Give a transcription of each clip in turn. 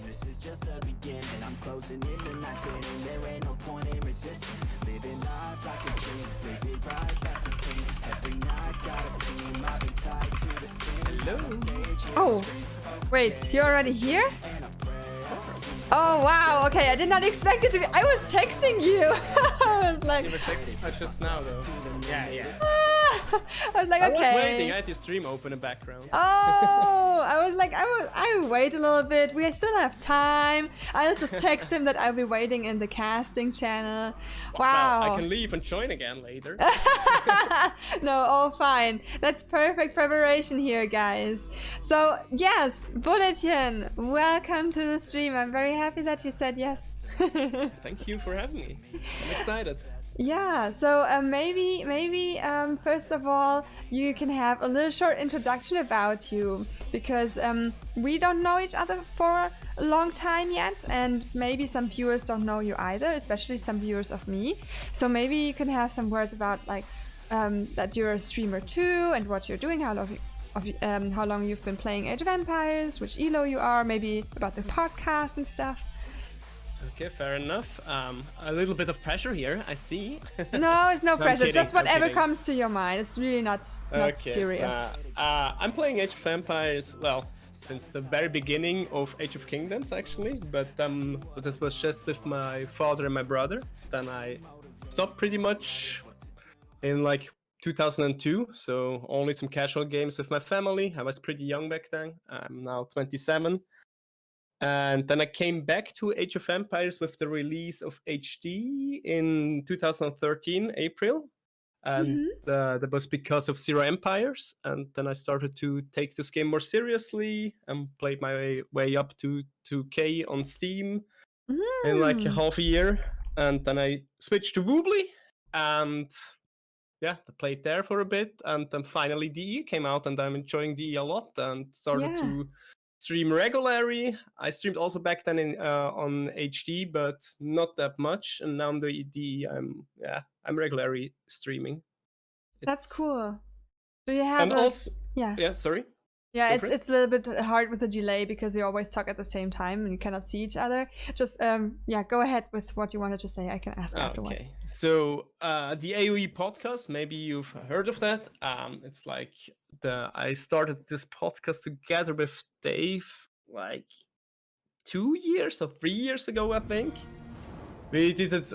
This is just the beginning. I'm closing in the night and there ain't no point in resisting. Living life like a dream, live it right, that's the thing. Every night got a team, I've been tied to the scene. Oh, wait, you're already here? Oh wow, okay, I did not expect it to be. I was texting you. I was like, You were texting just now though. Yeah. I was like, okay. I was waiting. I had your stream open in the background. Oh, I was like, I will wait a little bit. We still have time. I'll just text him that I'll be waiting in the casting channel. Wow. Well, I can leave and join again later. No, all fine. That's perfect preparation here, guys. So, yes, Bulletchen, welcome to the stream. I'm very happy that you said yes. Thank you for having me. I'm excited. Yeah, so maybe first of all, you can have a little short introduction about you, because we don't know each other for a long time yet, and maybe some viewers don't know you either, especially some viewers of me. So maybe you can have some words about like that you're a streamer too, and what you're doing, how long you've been playing Age of Empires, which elo you are, maybe about the podcast and stuff. Okay, fair enough. A little bit of pressure here, I see. No, it's no pressure. Kidding, Just whatever kidding. comes to your mind. It's really not serious. I'm playing Age of Empires, well, since the very beginning of Age of Kingdoms, actually. But this was just with my father and my brother. Then I stopped pretty much in like 2002. So only some casual games with my family. I was pretty young back then. I'm now 27. And then I came back to Age of Empires with the release of HD in 2013, April. And that was because of Zero Empires. And then I started to take this game more seriously and played my way up to 2K on Steam in like a half a year. And then I switched to Woobly and I played there for a bit. And then finally DE came out and I'm enjoying DE a lot and started to stream regularly. I streamed also back then on HD, but not that much. And now I'm I'm regularly streaming. That's cool. Do you have and also sorry. Yeah, it's a little bit hard with the delay because you always talk at the same time and you cannot see each other. Just go ahead with what you wanted to say. I can ask afterwards. Okay. So the AOE podcast, maybe you've heard of that. It's like I started this podcast together with Dave like 2 years or 3 years ago, I think. We did it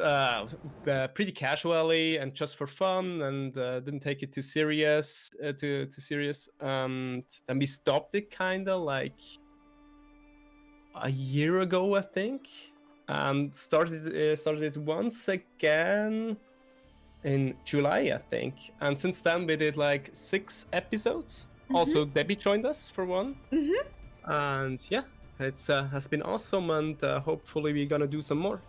pretty casually and just for fun, and didn't take it too serious. And then we stopped it kind of like a year ago, I think. Started it once again in July, I think. And since then we did like 6 episodes. Also, Debbie joined us for one. And it's has been awesome, and hopefully we're gonna do some more.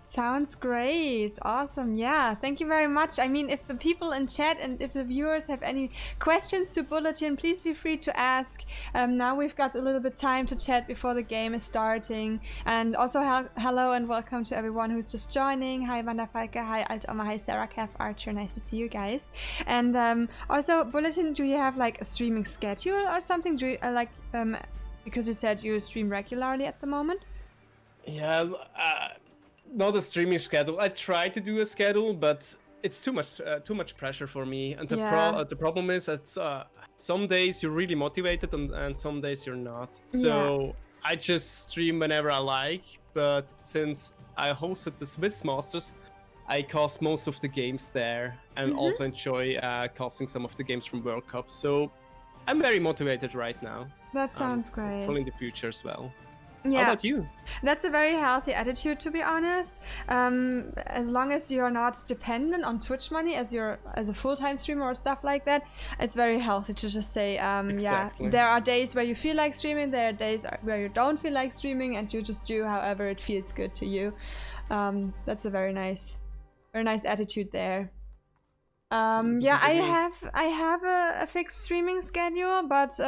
Sounds great. Awesome. Yeah, thank you very much. I mean, if the people in chat and if the viewers have any questions to Bulletchen, please feel free to ask. Now we've got a little bit time to chat before the game is starting. And also hello and welcome to everyone who's just joining. Hi Vandafalke, hi Altoma, hi Sarah, Kev, Archer, nice to see you guys. And also, Bulletchen, do you have like a streaming schedule or something? Do you because you said you stream regularly at the moment? Yeah, not a streaming schedule. I try to do a schedule, but it's too much pressure for me. And the problem is that some days you're really motivated and some days you're not. So I just stream whenever I like. But since I hosted the Swiss Masters, I cast most of the games there and also enjoy casting some of the games from World Cup. So I'm very motivated right now. That sounds great. Hopefully in the future as well. Yeah. How about you? That's a very healthy attitude, to be honest. As long as you're not dependent on Twitch money as a full-time streamer or stuff like that, it's very healthy to just say, Exactly. there are days where you feel like streaming, there are days where you don't feel like streaming, and you just do however it feels good to you. That's a very nice attitude there. I have a fixed streaming schedule, but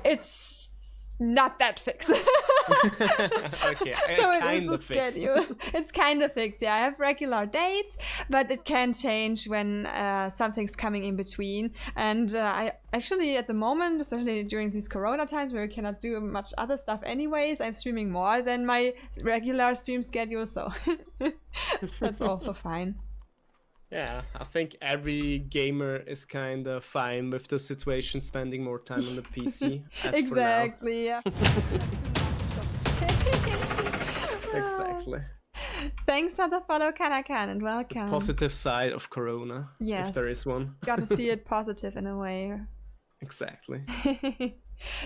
it's it's not that fixed. Okay, So it is kinda a fixed. schedule. It's kind of fixed. Yeah, I have regular dates, but it can change when something's coming in between. And I actually, at the moment, especially during these Corona times where we cannot do much other stuff anyways, I'm streaming more than my regular stream schedule, so that's also fine. Yeah, I think every gamer is kind of fine with the situation, spending more time on the PC. As Exactly. Yeah. Exactly. Thanks for the follow, Kanakan, and welcome. Positive side of Corona, Yes. if there is one. Gotta see it positive in a way. Exactly.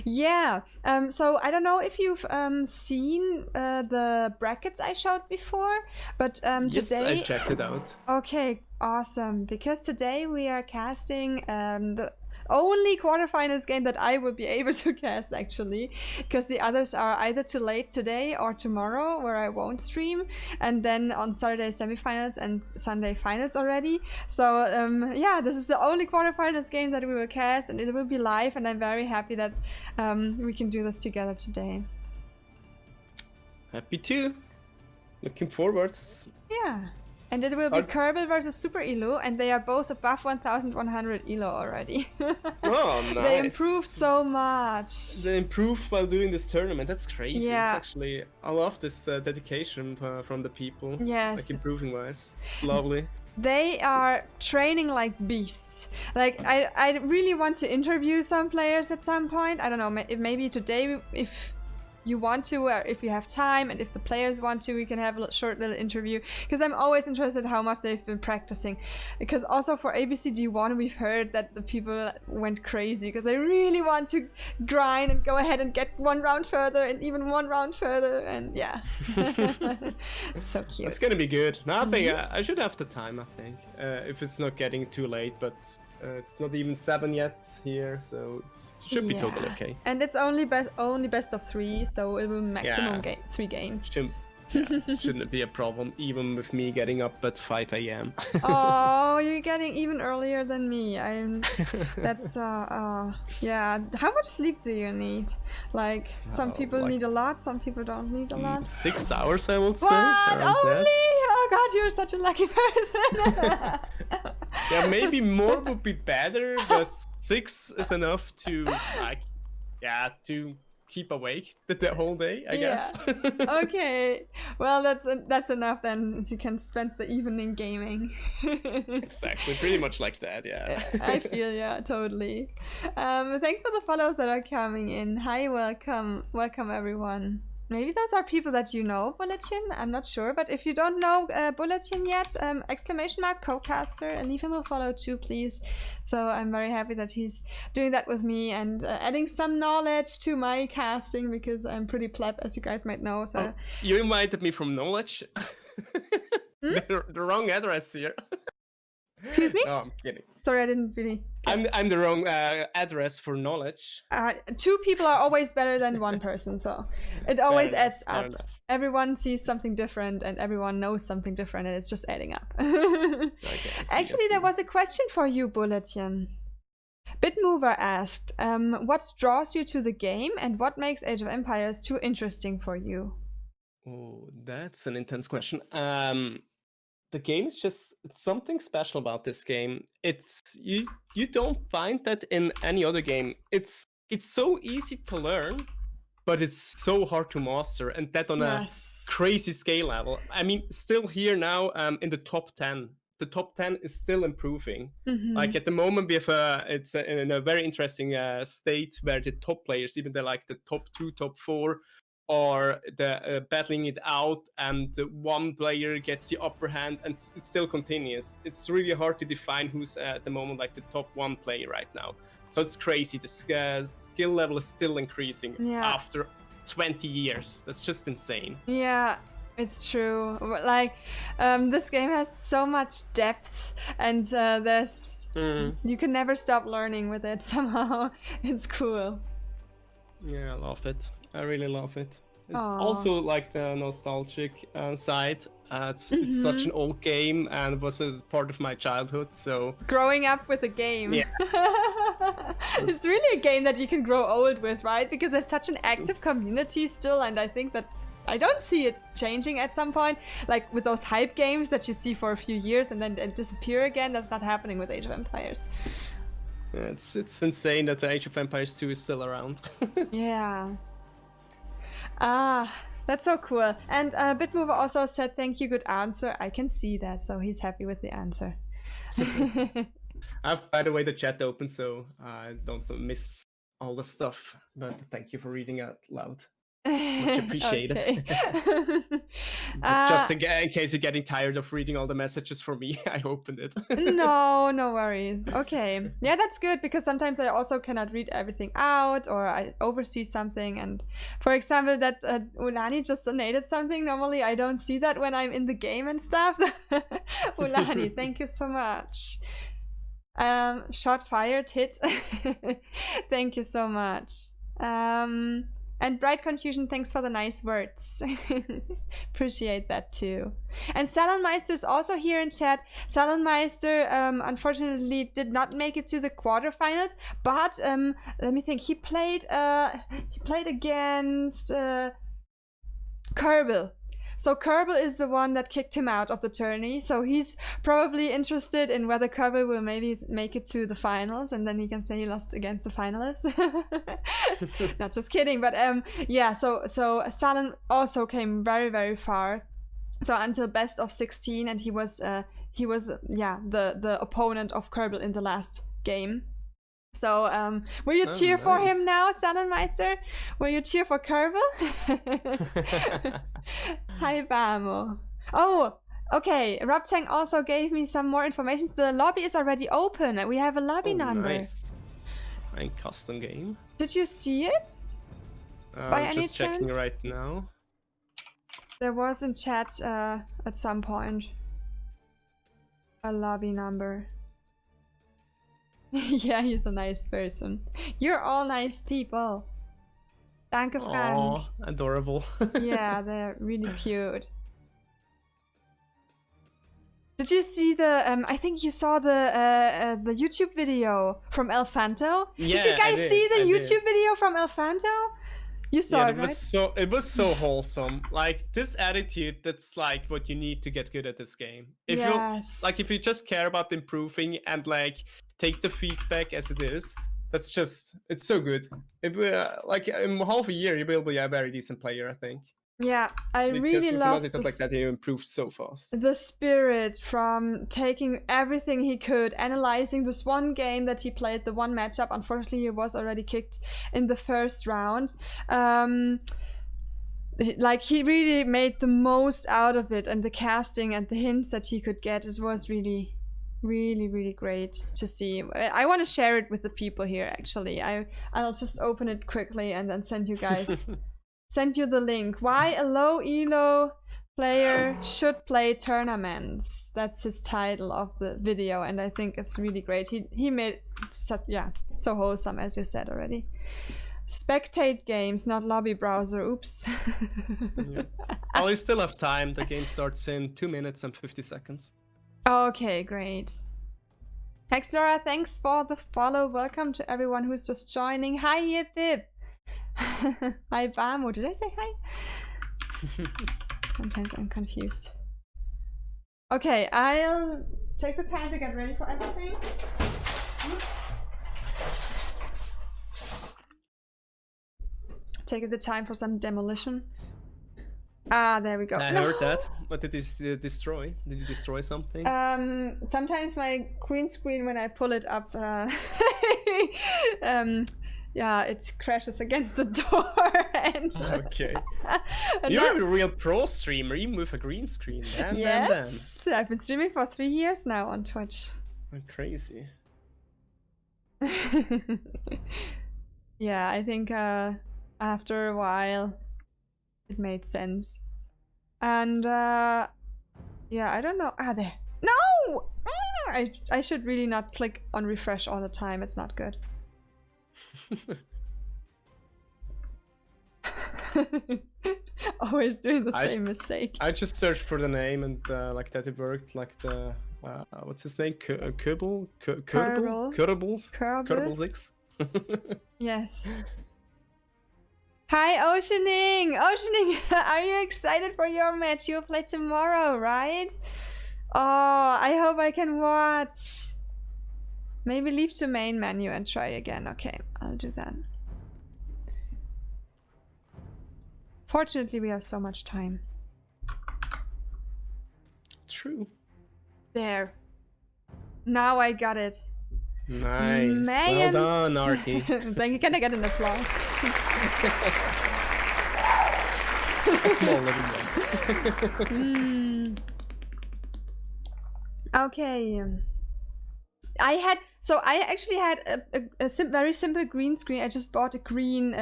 Yeah. So I don't know if you've seen the brackets I showed before, but Yes, today. I checked it out. Okay, awesome. Because today we are casting the only quarterfinals game that I will be able to cast, actually, because the others are either too late today or tomorrow, where I won't stream, and then on Saturday semifinals and Sunday finals already. So yeah, this is the only quarterfinals game that we will cast, and it will be live, and I'm very happy that we can do this together today. Happy too. Looking forward. Yeah. And it will be Koerbel versus Superillu, and they are both above 1100 elo already. Oh, nice. They improved so much. They improved while doing this tournament. That's crazy. Yeah. It's actually, I love this dedication from the people. Yes. Like improving wise. It's lovely. They are training like beasts. Like, I really want to interview some players at some point. I don't know, maybe today, if you want to, or if you have time, and if the players want to, we can have a short little interview, because I'm always interested how much they've been practicing. Because also for ABCD1 we've heard that the people went crazy because they really want to grind and go ahead and get one round further and even one round further, and yeah. So cute. It's gonna be good. No, I think I should have the time, I think. If it's not getting too late, but it's not even 7 yet here, so it should be totally okay. And it's only best of 3, so it will maximum 3 games. Shouldn't be a problem, even with me getting up at 5 a.m. Oh, you're getting even earlier than me. That's yeah. How much sleep do you need? Like, some people need a lot, some people don't need a lot. 6 hours, I would say. What? Only? Oh god, you're such a lucky person. Yeah, maybe more would be better, but 6 is enough to, like, to keep awake the whole day, I guess. Okay, well, that's enough then. You can spend the evening gaming. Exactly, pretty much like that. Yeah. I feel, yeah, totally. Thanks for the follows that are coming in. Hi, welcome everyone. Maybe those are people that you know, Bulletchen, I'm not sure, but if you don't know Bulletchen yet, exclamation mark Cocaster, and leave him a follow too, please. So I'm very happy that he's doing that with me and adding some knowledge to my casting, because I'm pretty pleb, as you guys might know. So you invited me from knowledge. The wrong address here. Excuse me? No, I'm kidding. Sorry, I didn't really. I'm the wrong address for knowledge. 2 people are always better than 1 person, so it always adds up. Everyone sees something different, and everyone knows something different, and it's just adding up. Actually, there was a question for you, Bulletchen. Bitmover asked, what draws you to the game, and what makes Age of Empires too interesting for you? Oh, that's an intense question. The game is just something special about this game. It's you don't find that in any other game. It's so easy to learn, but it's so hard to master, and that on a crazy scale level. I mean, still here now in the top 10. The top 10 is still improving. Like at the moment, we have it's in a very interesting state where the top players, even the top 2, top 4. Or the battling it out, and one player gets the upper hand, and it still continues. It's really hard to define who's at the moment like the top 1 player right now. So it's crazy. The skill level is still increasing after 20 years. That's just insane. Yeah, it's true. Like, this game has so much depth, and there's you can never stop learning with it somehow. It's cool. Yeah, I love it. I really love it. It's also like the nostalgic side. It's such an old game and was a part of my childhood. So growing up with a game. Yeah. It's really a game that you can grow old with, right? Because there's such an active community still, and I think that I don't see it changing at some point. Like with those hype games that you see for a few years and then disappear again, that's not happening with Age of Empires. Yeah, it's insane that the Age of Empires 2 is still around. Yeah. Ah, that's so cool. And Bitmover also said, thank you, good answer. I can see that, so he's happy with the answer. I have, by the way, the chat open, so I don't miss all the stuff. But thank you for reading out loud. Much appreciated. Just in case you're getting tired of reading all the messages for me, I opened it. No worries. Okay. Yeah, that's good because sometimes I also cannot read everything out or I oversee something. And for example, that Ulani just donated something. Normally I don't see that when I'm in the game and stuff. Ulani, thank you so much. Shot fired, hit. Thank you so much. And Bright Confusion, thanks for the nice words. Appreciate that too. And Salonmeister is also here in chat. Salonmeister unfortunately did not make it to the quarterfinals, but let me think. He played against Koerbel. So Koerbel is the one that kicked him out of the tourney. So he's probably interested in whether Koerbel will maybe make it to the finals, and then he can say he lost against the finalists. Not just kidding, but yeah. So Salon also came very, very far. So until best of 16, and he was yeah the opponent of Koerbel in the last game. So, will you cheer for him now, Salonmeister? Will you cheer for Koerbel? Hi, Bamo. Oh, okay. Rob Chang also gave me some more information. The lobby is already open. We have a lobby number. Nice. Fine custom game. Did you see it? By I'm any just checking chance? right now. There was in chat at some point a lobby number. Yeah, he's a nice person. You're all nice people. Danke, Frank. Aw, adorable. Yeah, they're really cute. Did you see the? I think you saw the YouTube video from Elfanto. Yeah, did you guys see the YouTube video from Elfanto? You saw Yeah, it, right? it was so wholesome. Like this attitude, that's like what you need to get good at this game. If if you just care about improving and like take the feedback as it is, it's so good. Like in half a year, you will be a very decent player, I think. Yeah, I Because really if you love not it like that, you improve so fast. the spirit from taking everything he could, analyzing this one game that he played, the one matchup. Unfortunately, he was already kicked in the first round. Like he really made the most out of it, and the casting and the hints that he could get. It was really, really, really great to see. I want to share it with the people here. Actually, I'll just open it quickly and then send you guys. Send you the link. Why a low elo player should play tournaments. That's his title of the video, and I think it's really great. He made so wholesome, as you said already. Spectate games, not lobby browser. Oops. Yeah. Oh, you still have time. The game starts in 2 minutes and 50 seconds. Okay, great. Explorer, thanks for the follow. Welcome to everyone who's just joining. Hi, Yip Yip. Hi, Bamo. Did I say hi? Sometimes I'm confused. Okay, I'll take the time to get ready for everything. Take the time for some demolition. Ah, there we go. I heard that. What did you destroy? Did you destroy something? Sometimes my green screen, when I pull it up, yeah, it crashes against the door. And okay. You're a real pro streamer. You move a green screen. Yes, I've been streaming for 3 years now on Twitch. Crazy. Yeah, I think after a while it made sense. And yeah, I don't know. Ah, there. No! I should really not click on refresh all the time. It's not good. Always doing the same mistake. I just searched for the name and like that it worked. Like the what's his name? Koerbel6. Yes. Hi, Oceaning! Oceaning, are you excited for your match? You'll play tomorrow, right? Oh, I hope I can watch. Maybe leave to main menu and try again. Okay, I'll do that. Fortunately, we have so much time. True. There. Now I got it. Nice. Mayans. Well done, Artie. Thank you. Can I get an applause? A small little one. Okay. I actually had a very simple green screen. I just bought a green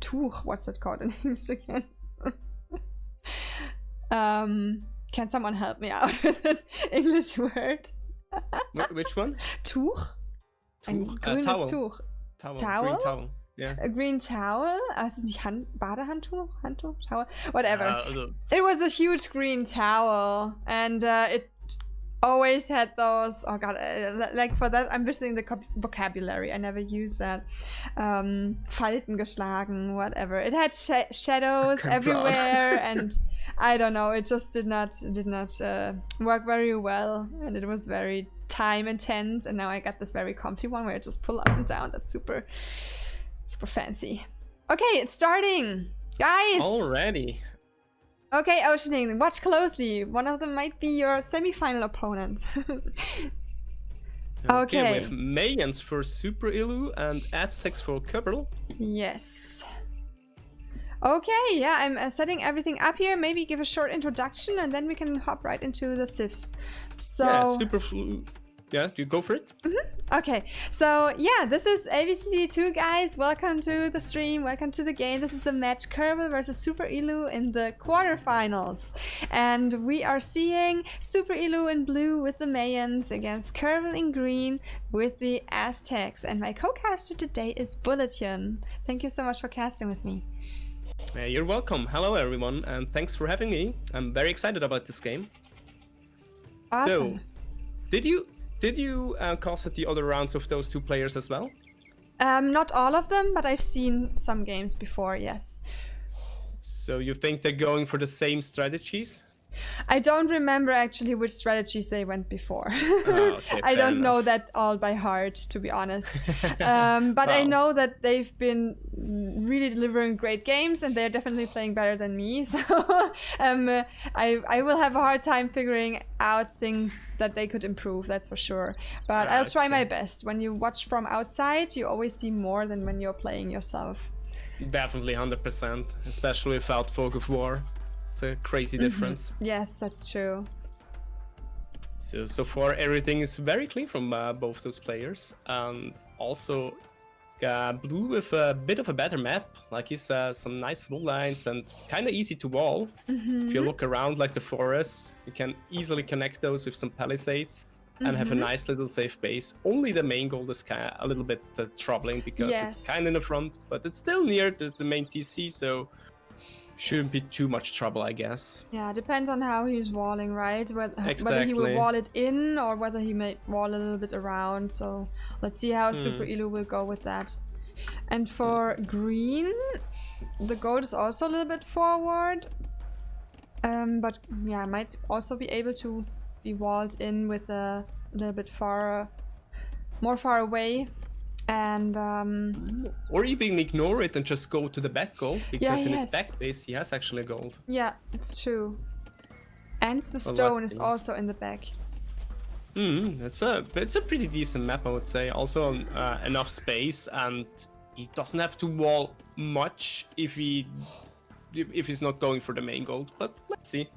tuch. What's that called in English again? Can someone help me out with that English word? Which one? Tuch. Ein grünes towel. Tuch. Towel. Green towel. Yeah. A green towel? Ist es nicht Badehandtuch? Handtuch? Towel? Whatever. It was a huge green towel, and it always had those. Oh god! Like for that, I'm missing the vocabulary. I never use that. Falten geschlagen, whatever. It had shadows everywhere, and I don't know. It just did not work very well, and it was very time intense. And now I got this very comfy one where I just pull up and down. That's super fancy. Okay, it's starting, guys. Already. Okay, Oceaning, watch closely. One of them might be your semi-final opponent. Okay. We have Mayans for Superillu and Aztecs for Koerbel. Yes. Okay, yeah, I'm setting everything up here. Maybe give a short introduction and then we can hop right into the civs. So yeah, do you go for it? Okay, so yeah, this is ABCD2, guys. Welcome to the stream, welcome to the game. This is the match Koerbel versus Superillu in the quarterfinals. And we are seeing Superillu in blue with the Mayans against Koerbel in green with the Aztecs. And my co-caster today is Bulletchen. Thank you so much for casting with me. You're welcome. Hello everyone, and thanks for having me. I'm very excited about this game. Awesome. So, did you cast at the other rounds of those two players as well? Not all of them, but I've seen some games before, yes. So you think they're going for the same strategies? I don't remember actually which strategies they went before. Oh, okay, I don't enough. know that all by heart, to be honest. But I know that they've been really delivering great games and they're definitely playing better than me. So I will have a hard time figuring out things that they could improve, that's for sure. But I'll try my best. When you watch from outside, you always see more than when you're playing yourself. Definitely 100%, especially without Fog of War. It's a crazy difference. Yes, that's true. So far everything is very clean from both those players, and also blue with a bit of a better map, like he says, some nice wall lines and kind of easy to wall. If you look around like the forest, you can easily connect those with some palisades and have a nice little safe base. Only the main goal is kind of a little bit troubling because it's kind of in the front, but it's still near. There's the main TC, so shouldn't be too much trouble, I guess. Yeah, depends on how he's walling, right? Whether he will wall it in or whether he may wall a little bit around. So let's see how Superillu will go with that. And for green, the goal is also a little bit forward. But yeah, might also be able to be walled in with a little bit more far away. And or even ignore it and just go to the back goal, because in his back base he has actually a gold. Yeah, it's true. And the stone is also in the back. It's a pretty decent map, I would say. Also enough space, and he doesn't have to wall much if he's not going for the main gold. But let's see.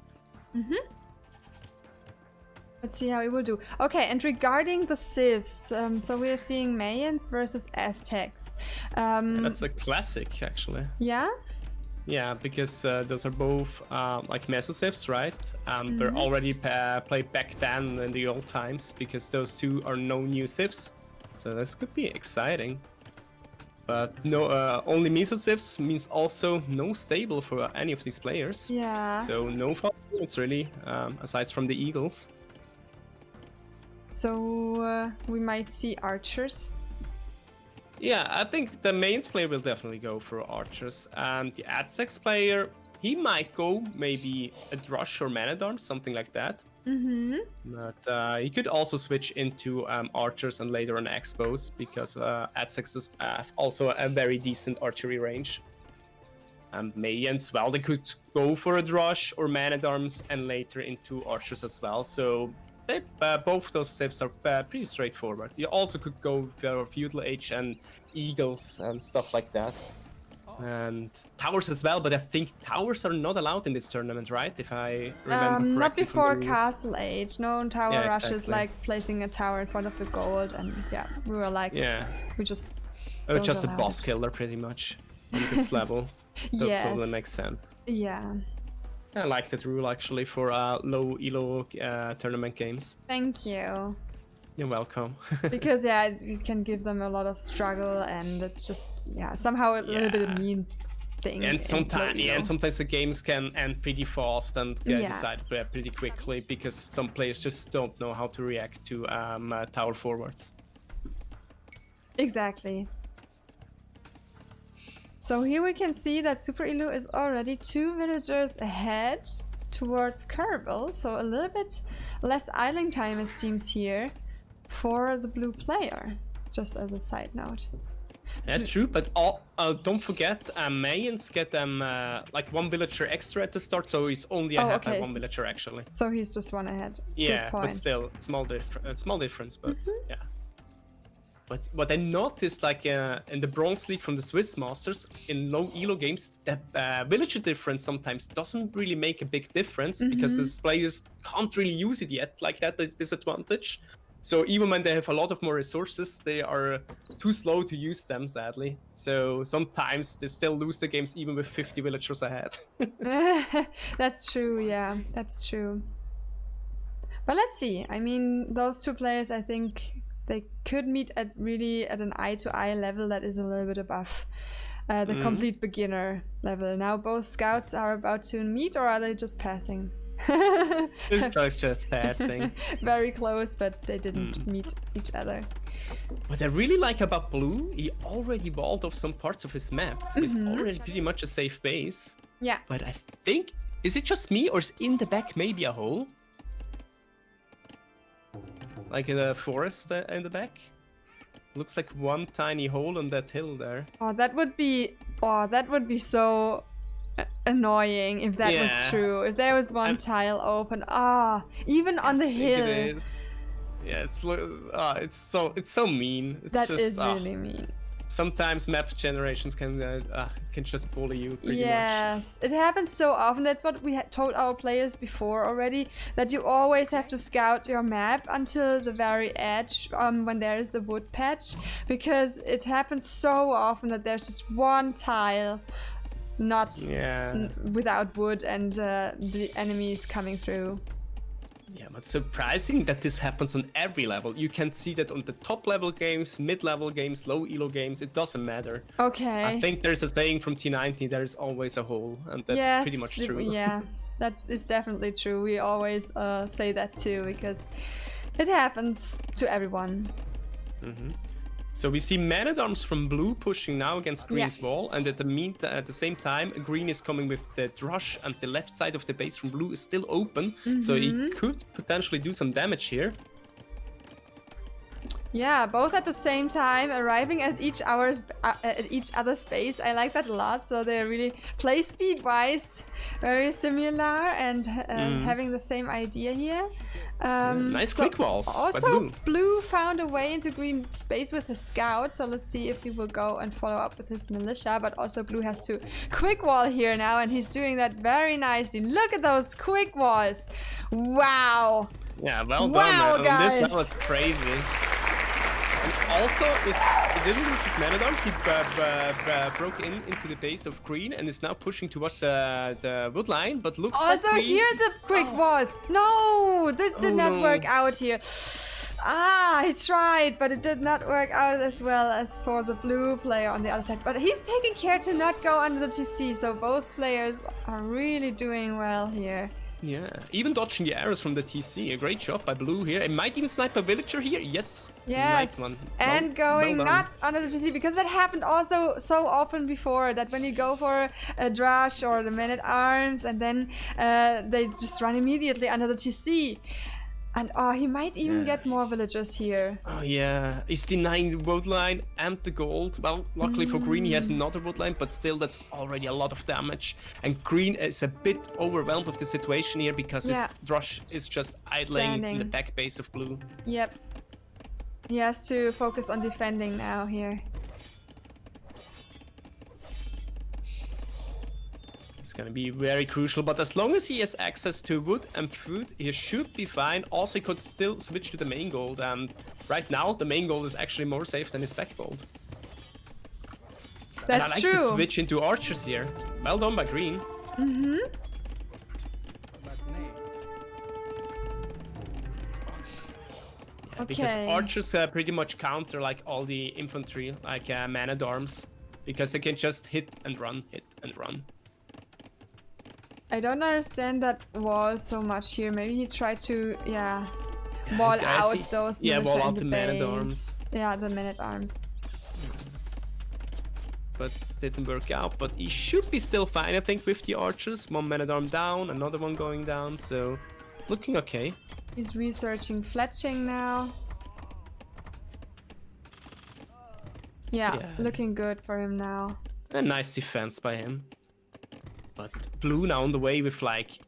Let's see how he will do. Okay, and regarding the civs, so we are seeing Mayans versus Aztecs. That's a classic, actually. Yeah? Yeah, because those are both like Meso civs, right? They're already played back then in the old times, because those two are no new civs. So this could be exciting. But no, only meso-civs means also no stable for any of these players. Yeah. So no fall units really, aside from the eagles. So we might see archers. Yeah, I think the mains player will definitely go for archers, and the AdSex player, he might go maybe a Drush or Man-at-Arms, something like that. Mm-hmm. But he could also switch into archers and later on Expos, because AdSex is also a very decent archery range. And maybe as well, they could go for a Drush or Man-at-Arms and later into archers as well. So both those civs are pretty straightforward. You also could go for Feudal Age and Eagles and stuff like that. And towers as well, but I think towers are not allowed in this tournament, right? If I remember correctly. Not before from the rules. Castle Age. No tower Yeah, rushes exactly. like placing a tower in front of the gold, and yeah, we were like, Yeah, we just. or just a allow boss it. killer pretty much on this level. So Yes. totally makes sense. Yeah. I like that rule actually for low elo tournament games. Thank you. You're welcome. Because yeah, it can give them a lot of struggle, and it's just somehow a little bit of Yeah. mean thing. And in sometimes, low elo. and sometimes the games can end pretty fast and get Yeah. decided pretty quickly because some players just don't know how to react to tower forwards. Exactly. So here we can see that Superillu is already 2 villagers ahead towards Koerbel, so a little bit less idling time it seems here for the blue player, just as a side note. Yeah, true, but don't forget, Mayans get like 1 villager extra at the start, so he's only ahead by okay, 1 villager actually. So he's just 1 ahead. Good Yeah, point. but still, small difference, but yeah. But what I noticed, like in the Bronze League from the Swiss Masters, in low elo games, that villager difference sometimes doesn't really make a big difference because the players can't really use it yet, like that disadvantage. So even when they have a lot of more resources, they are too slow to use them, sadly. So sometimes they still lose the games even with 50 villagers ahead. That's true, yeah, that's true. But let's see. I mean, those 2 players, I think they could meet at an eye-to-eye level that is a little bit above the complete beginner level. Now both scouts are about to meet, or are they just passing? It's just passing. Very close, but they didn't meet each other. What I really like about Blue, he already walled off some parts of his map. It's already pretty much a safe base. Yeah. But I think, is it just me or is in the back maybe a hole? Like in the forest in the back? Looks like 1 tiny hole on that hill there. Oh, that would be so annoying if that was Yeah. true. If there was 1 tile open. Even on the I think hill. it is. Yeah, it's so mean. It's That just, is really mean. Sometimes map generations can just bully you pretty much. Yes, it happens so often. That's what we had told our players before already, that you always have to scout your map until the very edge when there is the wood patch, because it happens so often that there's just 1 tile not without wood and the enemy is coming through. Yeah, but surprising that this happens on every level. You can see that on the top level games, mid level games, low elo games, it doesn't matter. Okay. I think there's a saying from T90, there's always a hole, and that's pretty much true. Yeah, it's definitely true. We always say that too, because it happens to everyone. So we see Man-at-Arms from Blue pushing now against Green's wall, and at the same time, Green is coming with the Drush, and the left side of the base from Blue is still open, so he could potentially do some damage here. Yeah, both at the same time, arriving at each other's base. I like that a lot. So they're really play speed wise very similar, and having the same idea here. Nice quick walls. Also, Blue found a way into Green space with his scout. So let's see if he will go and follow up with his militia. But also Blue has to quick wall here now, and he's doing that very nicely. Look at those quick walls! Wow! Yeah, well Wow, done. guys. This level is crazy. And also, he didn't lose his Man-at-Arms. He broke into the base of Green and is now pushing towards the wood line. But looks like Also, Green... here the quick walls. No, this did not no. work out here. he tried, but it did not work out as well as for the blue player on the other side. But he's taking care to not go under the TC, so both players are really doing well here. Yeah, even dodging the arrows from the TC. A great job by blue here. It might even snipe a villager here. Yes. Yes, Nice one. and going well not under the TC, because that happened also so often before, that when you go for a Drush or the Man-at-Arms and then they just run immediately under the TC. And he might even get more villagers here. Oh yeah, he's denying the wood line and the gold. Well, luckily for green, he has another wood line, but still, that's already a lot of damage. And green is a bit overwhelmed with the situation here because his Drush is just idling in the back base of blue. Yep. He has to focus on defending now here. It's gonna be very crucial, but as long as he has access to wood and food, he should be fine. Also, he could still switch to the main gold, and right now, the main gold is actually more safe than his back gold. That's and I like true. to switch into archers here. Well done by green. Mm-hmm. Because archers pretty much counter like all the infantry, like Man-at-Arms, because they can just hit and run, hit and run. I don't understand that wall so much here. Maybe he tried to, wall out those wall out the base. Man-at-Arms. Yeah, the Man-at-Arms. But didn't work out, but he should be still fine, I think, with the archers. One Man-at-Arm down, another one going down, so looking okay. He's researching fletching now. Yeah, looking good for him now. A nice defense by him. But blue now on the way with like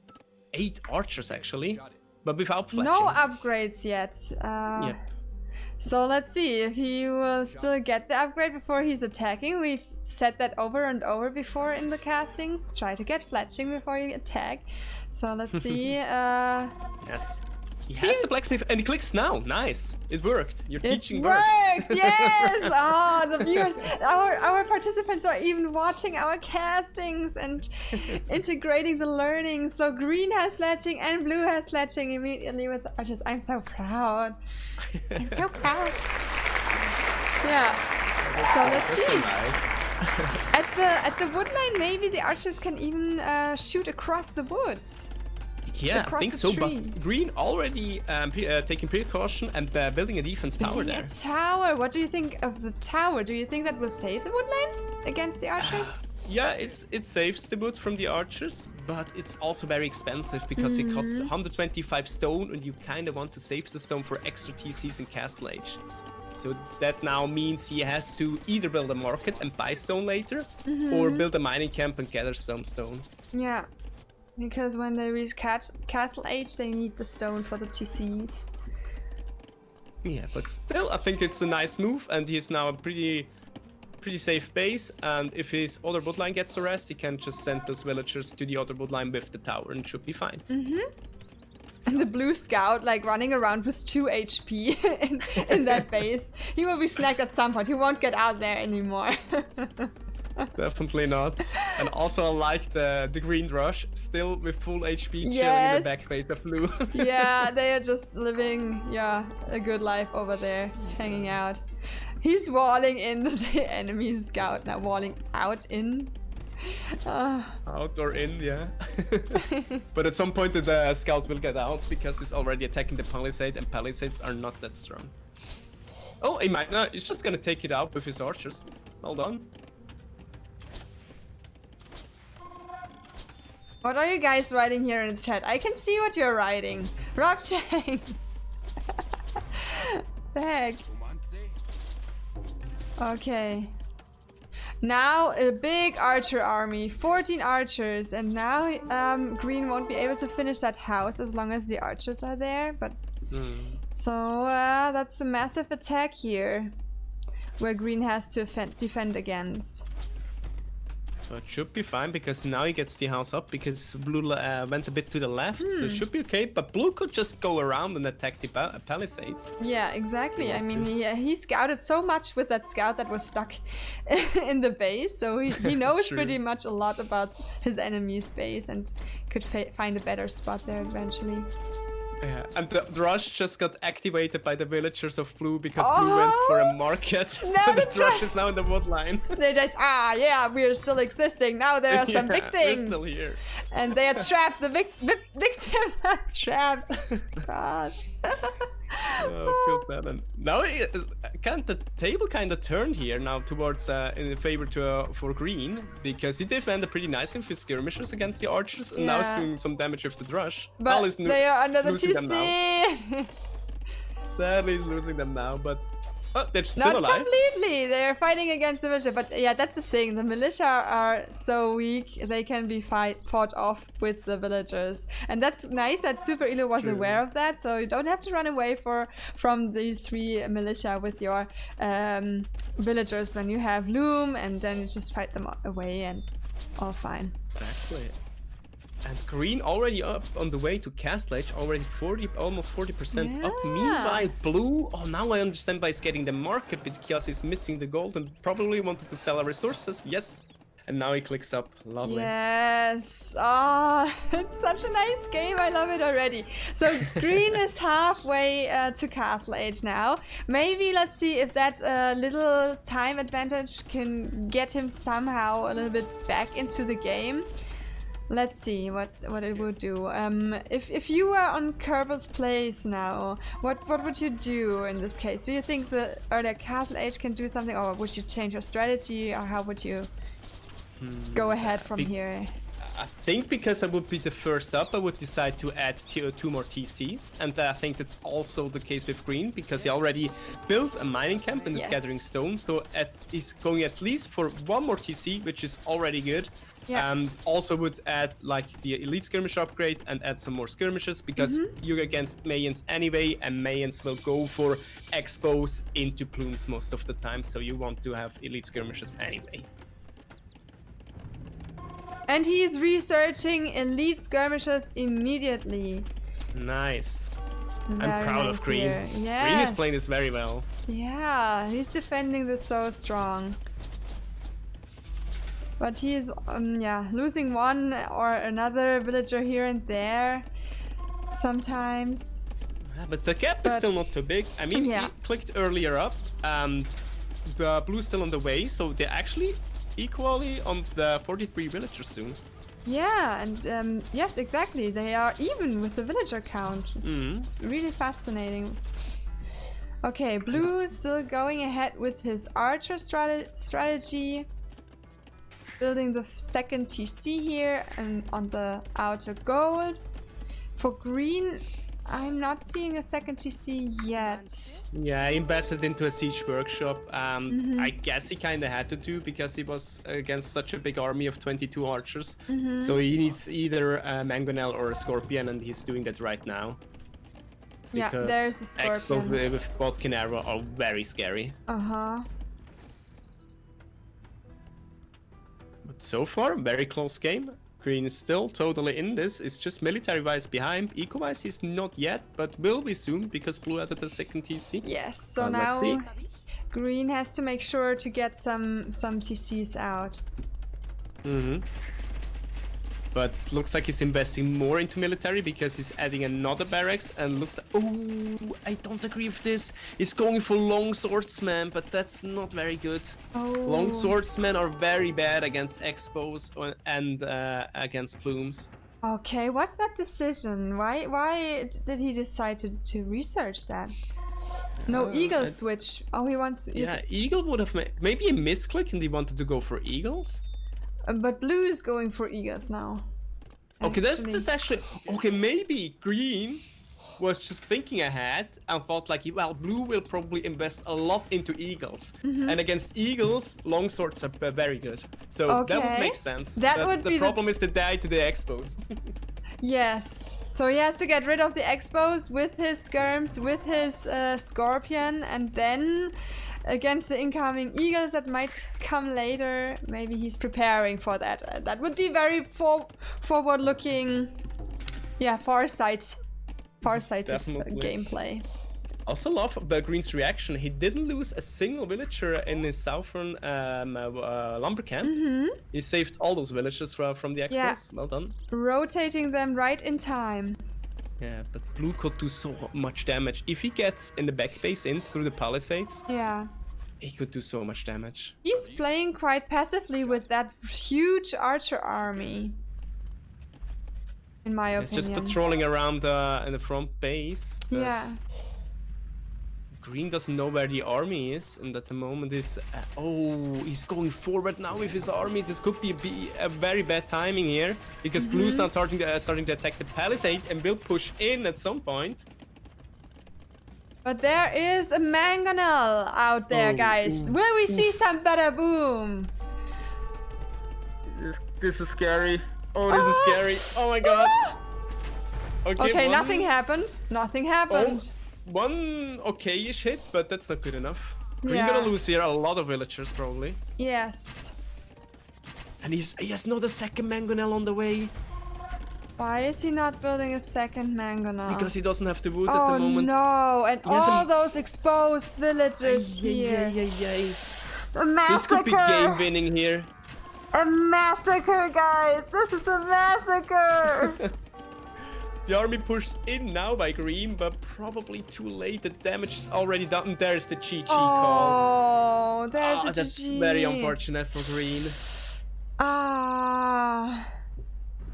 8 archers actually, but without fletching. No upgrades yet. Yep. So let's see if he will still get the upgrade before he's attacking. We've said that over and over before in the castings. Try to get fletching before you attack. So let's see. Yes. He has the blacksmith and he clicks now. Nice. It worked. Your teaching worked. Yes. Oh, the viewers, our participants are even watching our castings and integrating the learning. So green has fletching and blue has fletching immediately with the archers. I'm so proud. I'm so proud. Yeah. So let's see. So nice. At the wood line, maybe the archers can even shoot across the woods. Yeah, I think so, but green already taking precaution and building a defense tower there. A tower? What do you think of the tower? Do you think that will save the wood line against the archers? Yeah, it saves the wood from the archers, but it's also very expensive because it costs 125 stone and you kind of want to save the stone for extra TCs in Castle Age. So that now means he has to either build a market and buy stone later, or build a mining camp and gather some stone. Yeah. Because when they reach Castle Age, they need the stone for the TCs. Yeah, but still, I think it's a nice move, and he's now a pretty safe base. And if his other woodline gets a rest, he can just send those villagers to the other woodline with the tower, and should be fine. And the blue scout, like running around with 2 HP in that base, he will be snagged at some point. He won't get out there anymore. Definitely not. And also I like the green rush, still with full HP chilling in the back base of blue. Yeah, they are just living a good life over there, hanging out. He's walling in the enemy scout now, walling out in. Out or in, yeah. But at some point the scout will get out because he's already attacking the palisade, and palisades are not that strong. Oh, he might not. He's just gonna take it out with his archers. Well done. What are you guys writing here in the chat? I can see what you're writing. Rob Chang. The heck? Okay. Now a big archer army, 14 archers, and now green won't be able to finish that house as long as the archers are there. But so that's a massive attack here, where green has to defend against. So it should be fine because now he gets the house up because blue went a bit to the left, so it should be okay. But blue could just go around and attack the palisades. Yeah, exactly. I mean, he scouted so much with that scout that was stuck in the base, so he knows pretty much a lot about his enemy's base and could find a better spot there eventually. Yeah, and the rush just got activated by the villagers of blue because blue went for a market. So the rush is now in the wood line. They just, yeah, we're still existing. Now there are some Yeah, victims. we're still here. And they are trapped. The victims are trapped. Gosh. I feel bad. And now the table kind of turned here now towards in favor for green because he defended pretty nicely with his skirmishers against the archers, and now he's doing some damage with the rush. But they are under the TC. Sadly, he's losing them now, but they're still alive. Not completely. They're fighting against the militia, but yeah, that's the thing. The militia are so weak; they can be fought off with the villagers, and that's nice that Superillu was aware of that. So you don't have to run away from these 3 militia with your villagers when you have loom, and then you just fight them away, and all fine. Exactly. And green already up on the way to Castle Age, already almost 40% up. Meanwhile, blue, now I understand why he's getting the market because he's missing the gold and probably wanted to sell our resources. Yes. And now he clicks up. Lovely. Yes. It's such a nice game. I love it already. So green is halfway to Castle Age now. Maybe let's see if that little time advantage can get him somehow a little bit back into the game. Let's see what it would do. If you were on ArtemizPlayz now, what would you do in this case? Do you think the earlier Castle Age can do something, or would you change your strategy, or how would you go ahead from here? I think because I would be the first up, I would decide to add 2 more TCs, and I think that's also the case with green because he already built a mining camp and is gathering stone, so he's going at least for 1 more TC, which is already good. Yeah. And also would add like the elite skirmish upgrade and add some more skirmishes because you're against Mayans anyway, and Mayans will go for expos into plumes most of the time, so you want to have elite skirmishes anyway. And he's researching elite skirmishers immediately. Nice. Very I'm proud nice of green. here. Yes. Green is playing this very well. Yeah, he's defending this so strong. But he's, losing one or another villager here and there sometimes. But the gap is still not too big. I mean, he clicked earlier up, and the blue's still on the way, so they're actually equally on the 43 villagers soon. Yeah, and yes, exactly. They are even with the villager count. It's really fascinating. Okay, blue still going ahead with his archer strategy. Building the second TC here and on the outer gold. For green, I'm not seeing a second TC yet. Yeah, I invested into a siege workshop. I guess he kind of had to do because he was against such a big army of 22 archers. So he needs either a mangonel or a scorpion, and he's doing that right now. Yeah, there's the scorpion. Expos with Bulletchen arrow are very scary. But so far, very close game. Green is still totally in this. It's just military-wise behind. Eco-wise, he's not yet, but will be soon because blue added the second TC. Yes, so now green has to make sure to get some TCs out. But looks like he's investing more into military because he's adding another barracks and looks... Oh, I don't agree with this. He's going for long swordsmen, but that's not very good. Long swordsmen are very bad against expos and against plumes. Okay, what's that decision? Why did he decide to research that? No, eagle switch. Oh, he wants... Yeah, eagle would have made... Maybe a misclick and he wanted to go for eagles? But blue is going for eagles now. Okay, that's actually... Okay, maybe green was just thinking ahead and thought like, well, blue will probably invest a lot into eagles. And against eagles, long swords are very good. So that would make sense. The problem is to die to the expos. Yes. So he has to get rid of the expos with his skirms, with his scorpion, and then against the incoming eagles that might come later, maybe he's preparing for that. That would be very forward-looking, farsighted gameplay. Also love the green's reaction. He didn't lose a single villager in his southern lumber camp. He saved all those villagers from the expos. Well done. Rotating them right in time. Yeah, but blue could do so much damage. If he gets in the back base in through the palisades, Yeah. he could do so much damage. He's playing quite passively with that huge archer army. In my opinion. He's just patrolling around in the front base. But Yeah. green doesn't know where the army is, and at the moment is... oh, he's going forward now with his army. This could be a very bad timing here, because blue's now starting to attack the palisade and will push in at some point. But there is a mangonel out there, guys. Will we see some bada boom? This is scary. Oh, this is scary. Oh my god. Okay, nothing happened. Nothing happened. One okay-ish hit, but that's not good enough. We're Yeah. gonna lose here a lot of villagers, probably. Yes. And he has not a second mangonel on the way. Why is he not building a second mangonel? Because he doesn't have the wood at the moment. Oh no, and He has all a- those exposed villagers here. A massacre! This could be game winning here. A massacre, guys! This is a massacre! The army pushed in now by green, but probably too late. The damage is already done. There's the GG call. Oh, there's a That's GG. very unfortunate for green.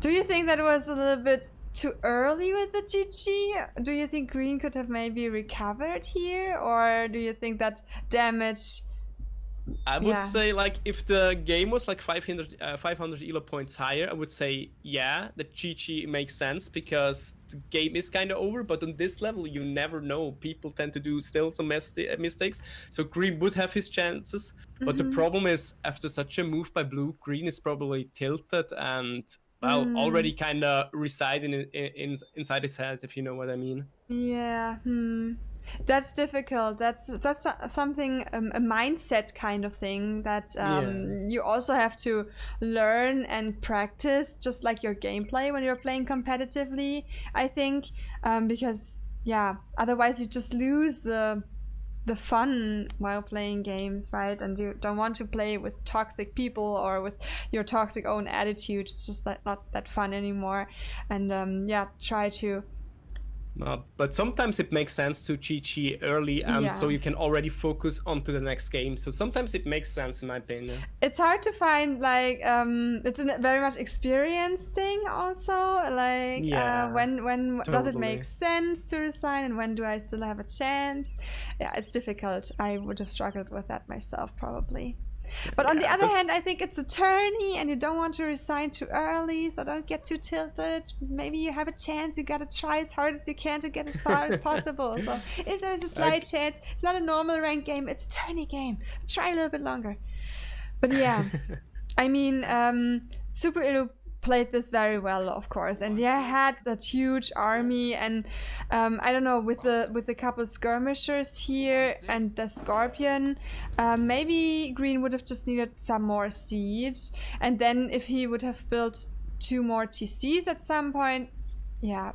Do you think that was a little bit too early with the GG? Do you think green could have maybe recovered here? Or do you think that damage... I would Yeah. say, like, if the game was like 500 elo points higher, I would say, yeah, the GG makes sense, because the game is kind of over. But on this level, you never know. People tend to do still some mistakes. So green would have his chances. But the problem is, after such a move by blue, green is probably tilted and, well, already kind of residing inside his head, if you know what I mean. Yeah, That's difficult. That's something, a mindset kind of thing that you also have to learn and practice, just like your gameplay when you're playing competitively, I think, because yeah, otherwise you just lose the fun while playing games, right? And you don't want to play with toxic people or with your toxic own attitude. It's just not that fun anymore. And yeah, try to... But sometimes it makes sense to GG early, and so you can already focus on to the next game. So sometimes it makes sense, in my opinion. It's hard to find, like, it's a very much experience thing also. Like, when does it make sense to resign, and when do I still have a chance? Yeah, it's difficult. I would have struggled with that myself, probably. But on the other hand, I think it's a tourney and you don't want to resign too early, so don't get too tilted. Maybe you have a chance, you gotta try as hard as you can to get as far as possible. So if there's a slight chance, it's not a normal ranked game, it's a tourney game. Try a little bit longer. But yeah, I mean, Superillu played this very well, of course, and yeah, had that huge army, and I don't know, with the couple skirmishers here and the scorpion, maybe green would have just needed some more siege, and then if he would have built 2 more TCs at some point, yeah,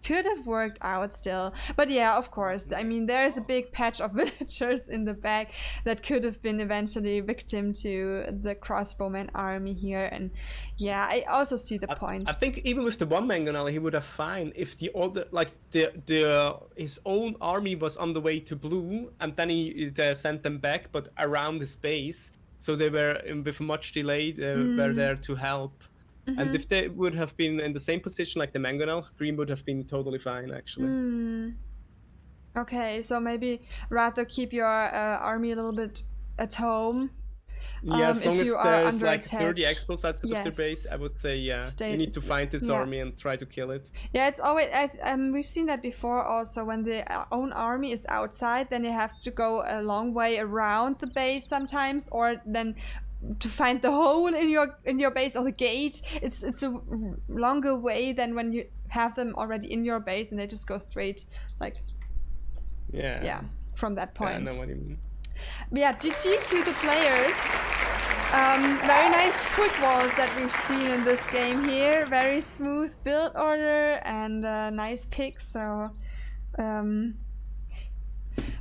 could have worked out still. But yeah, of course, I mean, there's a big patch of villagers in the back that could have been eventually victim to the crossbowman army here, and yeah, I also see the point. I think even with the one mangonel, he would have fine if the other, like his own army was on the way to blue, and then he sent them back, but around his base, so they were with much delay. They were there to help. And if they would have been in the same position like the mangonel, green would have been totally fine, actually. Okay, so maybe rather keep your army a little bit at home. Yeah, as long as there's like attack. 30 expos outside of their base, I would say, yeah, you need to find this army and try to kill it. Yeah, it's always, we've seen that before also, when the own army is outside, then you have to go a long way around the base sometimes, or then to find the hole in your base or the gate. It's a longer way than when you have them already in your base and they just go straight, like, yeah, from that point. Yeah, I know what you mean. Yeah, GG to the players. Very nice quick walls that we've seen in this game here. Very smooth build order and nice picks. So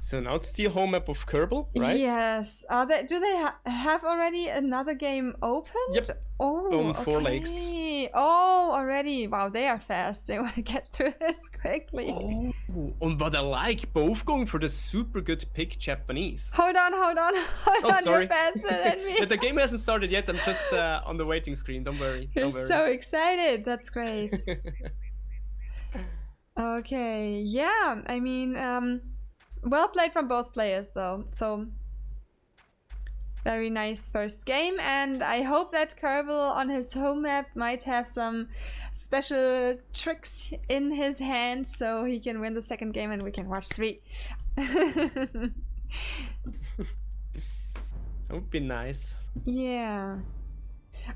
So now it's the home map of Kerbal, right? Yes. Do they have already another game opened? Yep. Oh, On 4 lakes. Oh, already. Wow, they are fast. They want to get through this quickly. Oh, and what I like, both going for the super good pick Japanese. Hold on. Sorry. You're faster than me. But the game hasn't started yet. I'm just on the waiting screen. Don't worry. You're Don't worry. so excited. That's great. Okay. Yeah. I mean, well played from both players, though. So. Very nice first game, and I hope that Kerbal on his home map might have some special tricks in his hand so he can win the second game and we can watch 3. That would be nice. Yeah.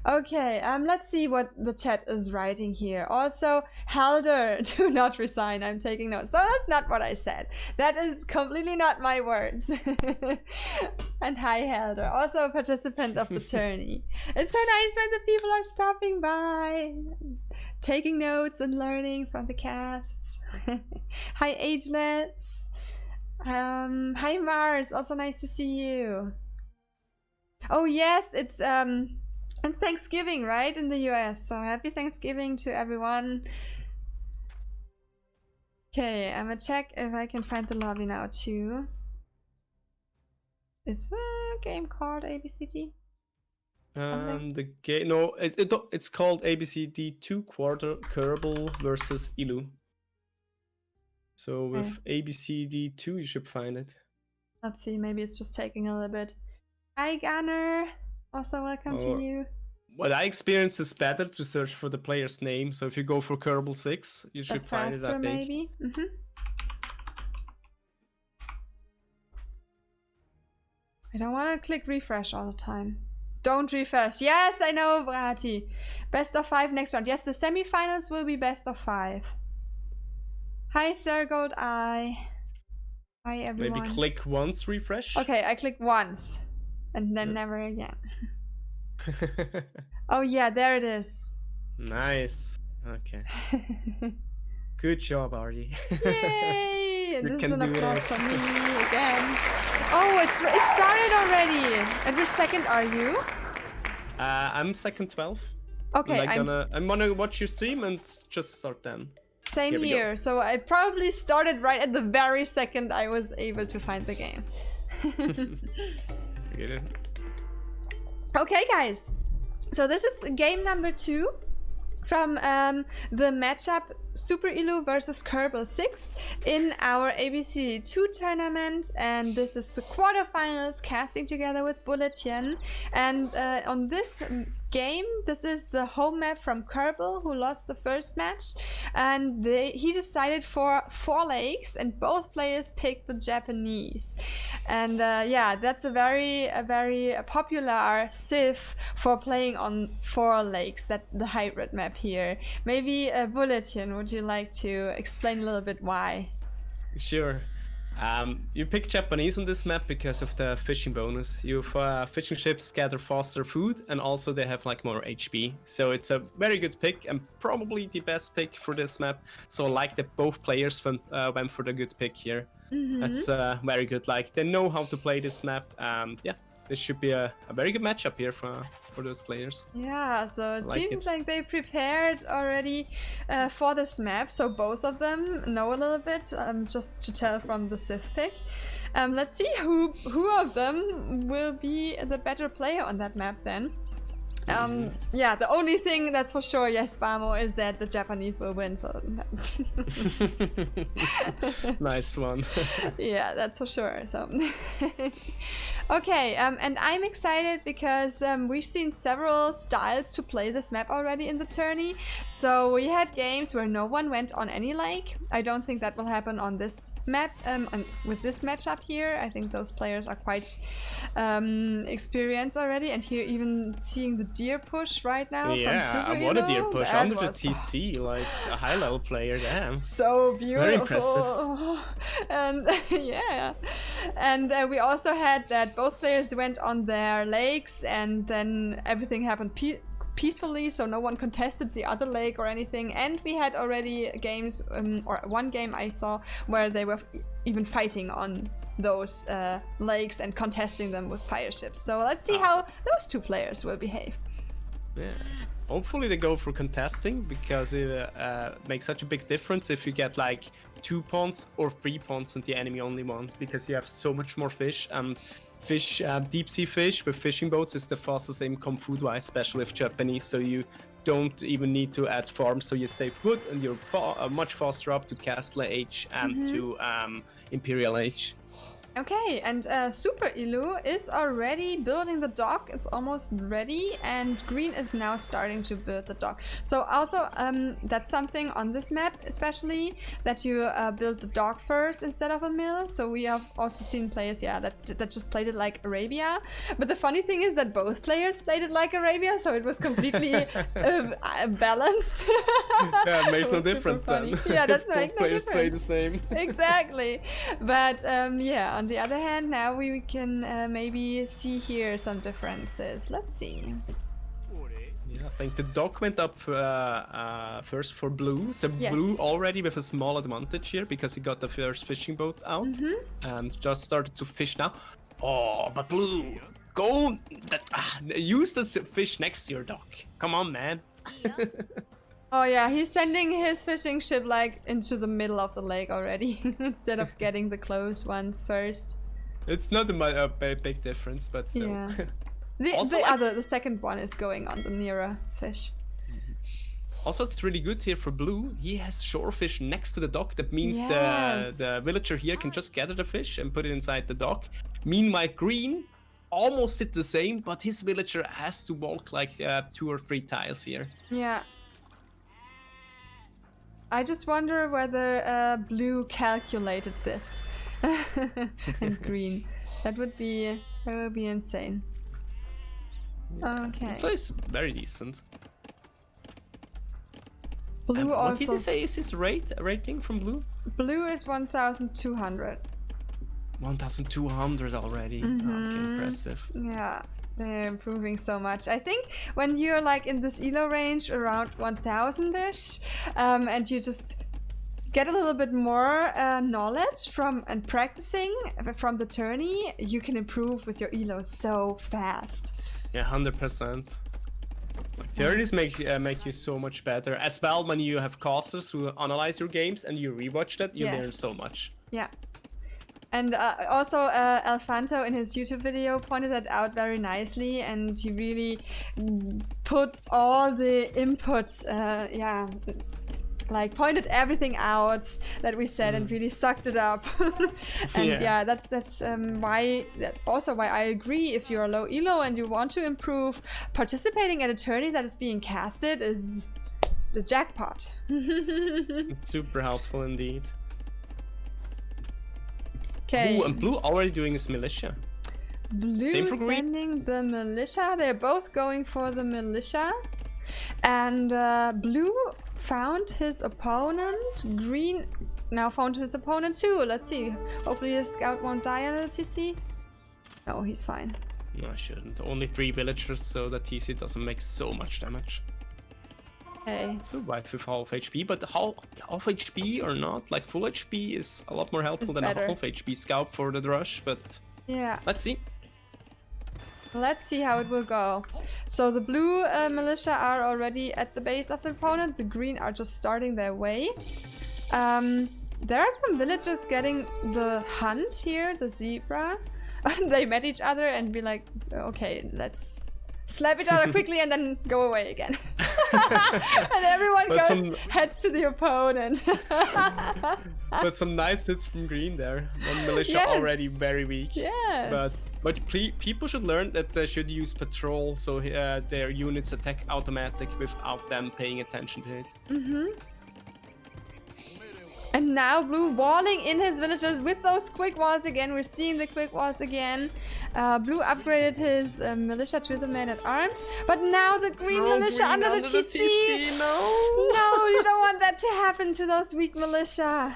Okay, let's see what the chat is writing here. Also, Halder, do not resign. I'm taking notes. No, that's not what I said. That is completely not my words. And hi, Halder, also a participant of the tourney. It's so nice when the people are stopping by, taking notes and learning from the casts. Hi, Ageless. Hi, Mars. Also nice to see you. Oh yes, it's Thanksgiving, right, in the US, so happy Thanksgiving to everyone. Okay, I'm gonna check if I can find the lobby now too. Is the game called ABCD? The game, no, it's called ABCD2 Quarterfinals So with ABCD2 you should find it. Let's see, maybe it's just taking a little bit. Hi Gunner! Also welcome to you. What I experienced is better to search for the player's name. So if you go for Koerbel6, you should find it, I think. Maybe. I don't want to click refresh all the time. Don't refresh. Yes, I know, Brati. Best of 5 next round. Yes, the semifinals will be best of 5. Hi, Sergold Eye. Hi, everyone. Maybe click once, refresh. Okay, I click once. And then never again. Oh yeah, there it is. Nice. Okay. Good job, Artie. Yay! This is an applause for me again. Oh, it started already. And which second are you? I'm second 12. Okay, I'm gonna watch your stream and just start then. Same here. So I probably started right at the very second I was able to find the game. Okay, guys. So this is game number 2 from the matchup Superillu versus Koerbel6 in our ABCD2 tournament, and this is the quarterfinals casting together with Bulletchen. And on this game, this is the home map from Kerbal, who lost the first match, and he decided for 4 lakes, and both players picked the Japanese. And yeah, that's a very popular civ for playing on 4 lakes, that the hybrid map here. Maybe Bulletchen, would you like to explain a little bit why? Sure. You pick Japanese on this map because of the fishing bonus. Fishing ships gather faster food, and also they have like more HP. So it's a very good pick and probably the best pick for this map. So I like that both players went for the good pick here. That's very good. Like, they know how to play this map. Yeah, this should be a very good matchup here for those players. Yeah, so it seems like they prepared already for this map, so both of them know a little bit, just to tell from the civ pick. Let's see who of them will be the better player on that map then. Yeah, the only thing that's for sure, yes, Bamo, is that the Japanese will win, so... Nice one. Yeah, that's for sure, so... Okay, and I'm excited because we've seen several styles to play this map already in the tourney. So we had games where no one went on any lake. I don't think that will happen on this map, with this matchup here. I think those players are quite experienced already, and here even seeing the deer push right now. Yeah, from I want a deer push under the was, TC, like a high level player, damn. So beautiful. Very impressive. And yeah, and we also had that both players went on their lakes, and then everything happened peacefully, so no one contested the other lake or anything. And we had already games, or one game I saw where they were even fighting on those lakes and contesting them with fire ships. So let's see how those two players will behave. Yeah. Hopefully they go for contesting, because it makes such a big difference if you get like 2 pawns or 3 pawns and the enemy only wants, because you have so much more fish. Fish, deep sea fish with fishing boats is the fastest income food-wise, especially with Japanese. So you don't even need to add farms, so you save wood and you're much faster up to Castle Age and to Imperial Age. Okay, and Superillu is already building the dock. It's almost ready, and Green is now starting to build the dock. So also, that's something on this map, especially, that you build the dock first instead of a mill. So we have also seen players, that just played it like Arabia. But the funny thing is that both players played it like Arabia, so it was completely balanced. Yeah, it makes no difference then. Yeah, that's both players play the same. Exactly. But yeah, on the other hand, now we can maybe see here some differences. Let's see. Yeah, I think the dock went up first for Blue. So Yes. Blue already with a small advantage here, because he got the first fishing boat out and just started to fish now. Oh, but Blue, go use the fish next to your dock. Come on, man. Oh yeah, he's sending his fishing ship like into the middle of the lake already instead of getting the close ones first. It's not a big difference, but still. Yeah. Also, The second one is going on the nearer fish. Also, it's really good here for Blue. He has shorefish next to the dock. That means Yes. the villager here can just gather the fish and put it inside the dock. Meanwhile, Green almost did the same, but his villager has to walk like 2 or 3 tiles here. Yeah. I just wonder whether Blue calculated this and Green. That would be insane. Okay. He plays very decent. Blue What also. did you say is his rating from Blue? Blue is 1,200. 1,200 already. Okay, impressive. Yeah, they're improving so much. I think when you're like in this elo range around 1,000-ish, and you just get a little bit more knowledge from and practicing from the tourney, you can improve with your elo so fast. Yeah, 100%. Theories make you so much better. As well, when you have casters who analyze your games and you rewatch that, you learn so much. Yeah. And also Alfanto in his YouTube video pointed that out very nicely, and he really put all the inputs, like pointed everything out that we said and really sucked it up. And that's why I agree, if you're low elo and you want to improve, participating at a tourney that is being casted is the jackpot. It's super helpful indeed. Okay. Ooh, and Blue already doing his militia. Blue Same for Green? sending the militia. They're both going for the militia. And Blue found his opponent. Green now found his opponent too. Let's see. Hopefully his scout won't die on the TC. No, he's fine. No, I shouldn't. Only 3 villagers, so that TC doesn't make so much damage. Okay. Survive with half HP, but half HP or not, like full HP is a lot more helpful It's than better. a half HP scout for the rush, but Yeah. let's see. Let's see how it will go. So the blue militia are already at the base of the opponent. The green are just starting their way. There are some villagers getting the hunt here, the zebra. They met each other and be like, okay, let's slap each other quickly and then go away again. And everyone heads to the opponent. But some nice hits from green there. One militia already very weak. Yes. But people should learn that they should use patrol, so their units attack automatic without them paying attention to it. Mm-hmm. And now Blue walling in his villagers with those quick walls again. We're seeing the quick walls again. Blue upgraded his militia to the man-at-arms. But now the green militia under the TC. No, you don't want that to happen to those weak militia.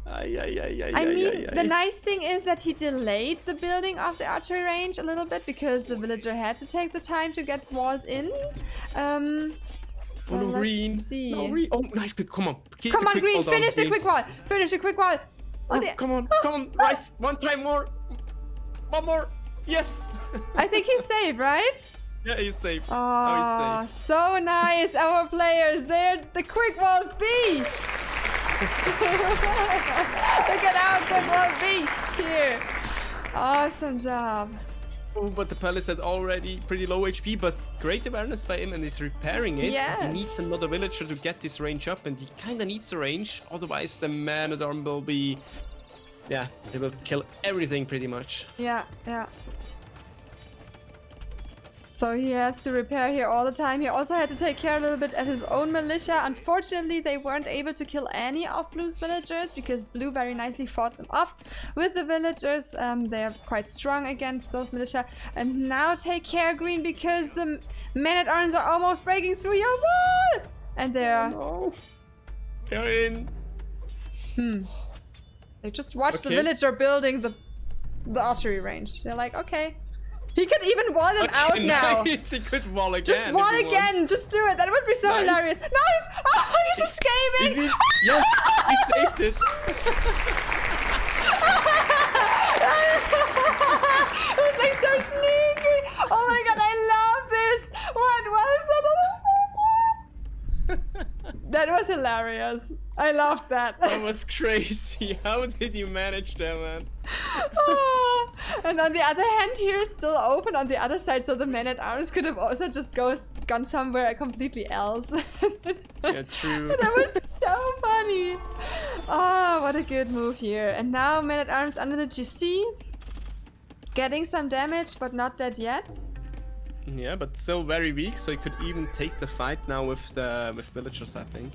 The nice thing is that he delayed the building of the archery range a little bit because the villager had to take the time to get walled in. Green. See. No, green. Oh, nice quick. Come on. Come on, green. Finish the quick wall. Finish the quick wall. Oh, come on, right, one time more. One more, yes. I think he's safe, right? Yeah, he's safe. Oh, Now he's safe. so nice, our players. They're the quick wall beasts. Look at our quick wall beasts here. Awesome job. Oh, but the Palisade already pretty low HP, but great awareness by him and he's repairing it. Yes. He needs another villager to get this range up and he kind of needs the range. Otherwise the man-at-arm will be... Yeah, they will kill everything pretty much. Yeah. So he has to repair here all the time. He also had to take care a little bit at his own militia. Unfortunately, they weren't able to kill any of Blue's villagers because Blue very nicely fought them off with the villagers. They are quite strong against those militia. And now take care, Green, because the men-at-arms are almost breaking through your wall! And they're... Oh, no. They're in. They just watched the villager building the archery range. They're like, okay. He could even wall them out now. Nice. He could wall again. Just wall again. Just do it. That would be so hilarious. Nice. Oh, he's escaping. Yes, he saved it. It's like so sneaky. Oh my god, I love this. What was that? That was hilarious. I loved that. That was crazy. How did you manage that, man? And on the other hand, here is still open on the other side, so the men-at-arms could have also just gone somewhere completely else. Yeah, true. That was so funny. Oh, what a good move here. And now men-at-arms under the GC. Getting some damage, but not dead yet. Yeah, but still very weak, so he could even take the fight now with villagers, I think.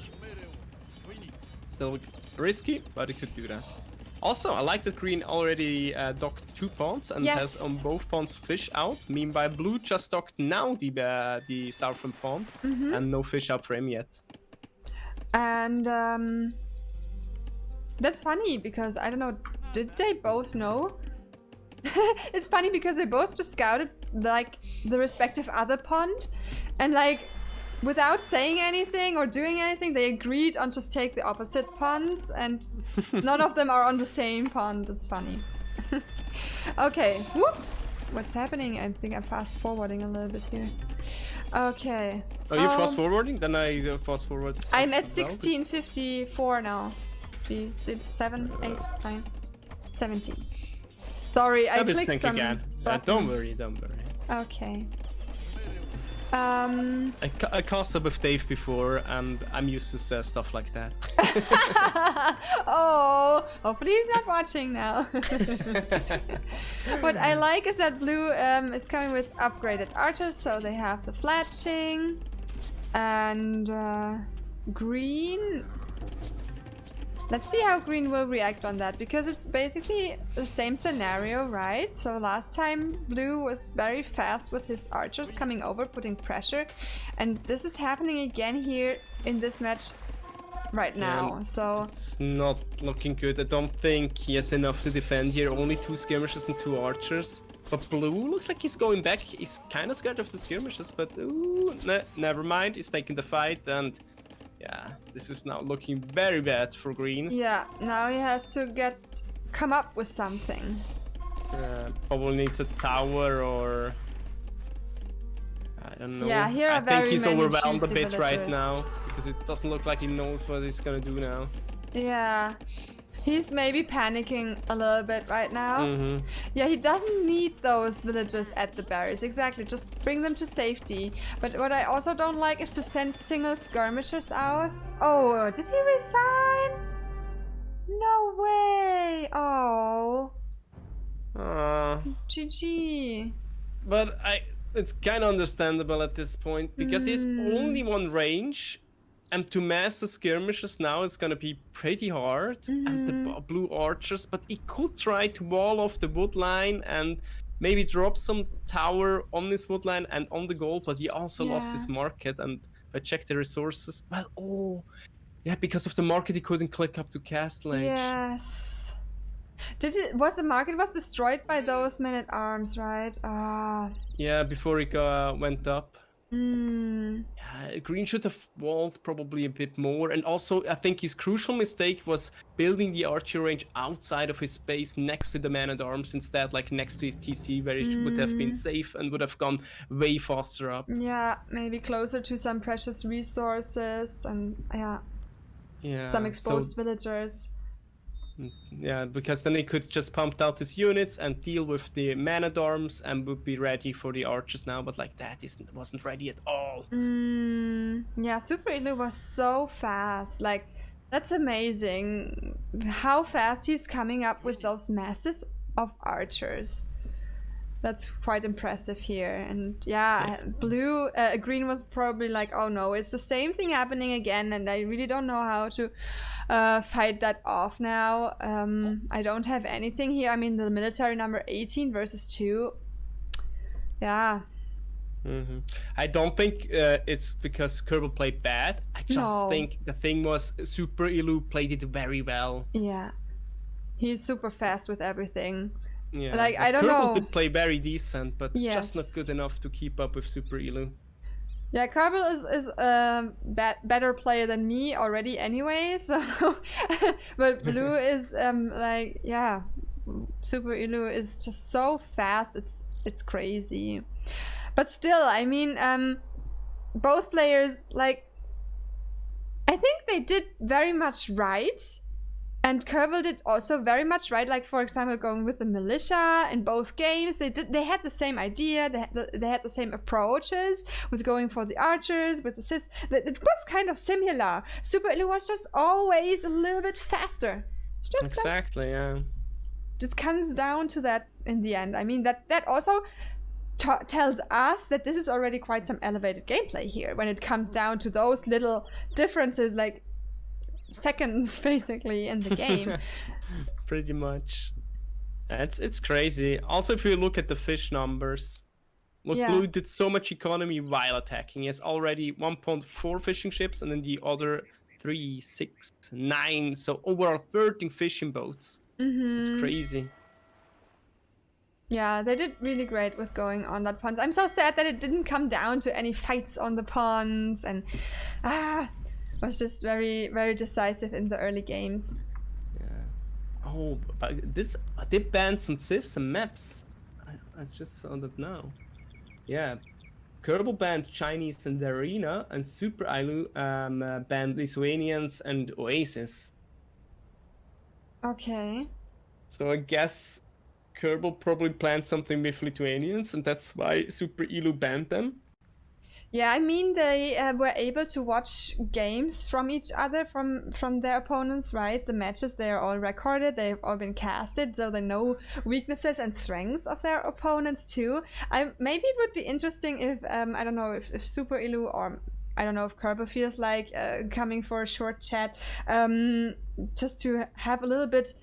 Still risky, but he could do that. Also, I like that Green already docked 2 pawns and has on both pawns fish out. Meanwhile, Blue just docked now the southern pawn and no fish out for him yet. And that's funny because I don't know, did they both know? It's funny because they both just scouted like the respective other pond and like without saying anything or doing anything they agreed on just take the opposite ponds and none of them are on the same pond. It's funny. Okay. Whoop. What's happening? I think I'm fast forwarding a little bit here. Okay. Oh, you're fast forwarding? Then I fast forward. I'm at 1654 now. 7, 8, 9, 17. Sorry, I clicked some again. Don't worry. Okay. I casted with Dave before, and I'm used to stuff like that. Oh, hopefully he's not watching now. What I like is that Blue is coming with upgraded archers, so they have the fletching, and Green. Let's see how Green will react on that, because it's basically the same scenario, right? So last time Blue was very fast with his archers coming over, putting pressure. And this is happening again here in this match right now, so... It's not looking good. I don't think he has enough to defend here. Only 2 skirmishes and 2 archers. But Blue looks like he's going back. He's kind of scared of the skirmishes, but ooh, never mind. He's taking the fight and... Yeah, this is now looking very bad for Green. Yeah, now he has to come up with something. Probably needs a tower or... I don't know. Yeah, here are I think he's very overwhelmed a juicy bit right villagers. now. Because it doesn't look like he knows what he's gonna do now. Yeah. He's maybe panicking a little bit right now. Mm-hmm. Yeah, he doesn't need those villagers at the barriers. Exactly, just bring them to safety. But what I also don't like is to send single skirmishers out. Oh, did he resign? No way. Oh. GG. But it's kind of understandable at this point. Because he's only 1 range. And to master skirmishes now is gonna be pretty hard. And the Blue archers, but he could try to wall off the wood line and maybe drop some tower on this wood line and on the goal, but he also lost his market. And if I check the resources, well, yeah, because of the market he couldn't click up to Castle Age. Yes. The market was destroyed by those men-at-arms, right? Yeah, before he went up. Green should have walled probably a bit more, and also I think his crucial mistake was building the archery range outside of his base next to the man-at-arms instead, like next to his TC, where it would have been safe and would have gone way faster up. Yeah, maybe closer to some precious resources and some exposed villagers. Yeah, because then he could just pump out his units and deal with the man-at-arms and would be ready for the archers now, but like that wasn't ready at all. Yeah, Superillu was so fast. Like, that's amazing how fast he's coming up with those masses of archers. That's quite impressive here. And yeah, green was probably like, oh no, it's the same thing happening again, and I really don't know how to fight that off now. I don't have anything here. I mean, the military number 18 versus 2. Yeah. I don't think it's because Koerbel played bad. I just think the thing was Superillu played it very well. Yeah. He's super fast with everything. Yeah, like I don't Koerbel know. did play very decent, but just not good enough to keep up with Superillu. Yeah, Koerbel is a better player than me already anyway. So, but Blue is like, yeah, Superillu is just so fast. It's crazy. But still, I mean, both players, like, I think they did very much right. And Koerbel did also very much right, like for example going with the militia in both games. They had the same idea, they had the same approaches with going for the archers, with the civs. It was kind of similar. Superillu was just always a little bit faster. It's just exactly, yeah. It comes down to that in the end. I mean, that also tells us that this is already quite some elevated gameplay here when it comes down to those little differences, like seconds basically in the game. Pretty much. It's crazy. Also, if you look at the fish numbers, Blue did so much economy while attacking. He has already 1.4 fishing ships, and then the other 3, 6, 9, so overall 13 fishing boats. It's crazy. Yeah, they did really great with going on that ponds. I'm so sad that it didn't come down to any fights on the ponds, and was just very, very decisive in the early games. Yeah. Oh, but they banned some civs and maps. I just saw that now. Yeah. Koerbel banned Chinese and Arena, and Superillu banned Lithuanians and Oasis. Okay. So I guess Koerbel probably planned something with Lithuanians, and that's why Superillu banned them. Yeah, I mean, they were able to watch games from each other, from their opponents, right? The matches, they are all recorded, they've all been casted, so they know weaknesses and strengths of their opponents too. Maybe it would be interesting if, I don't know, if Superillu, or I don't know if Koerbel feels like coming for a short chat, just to have a little bit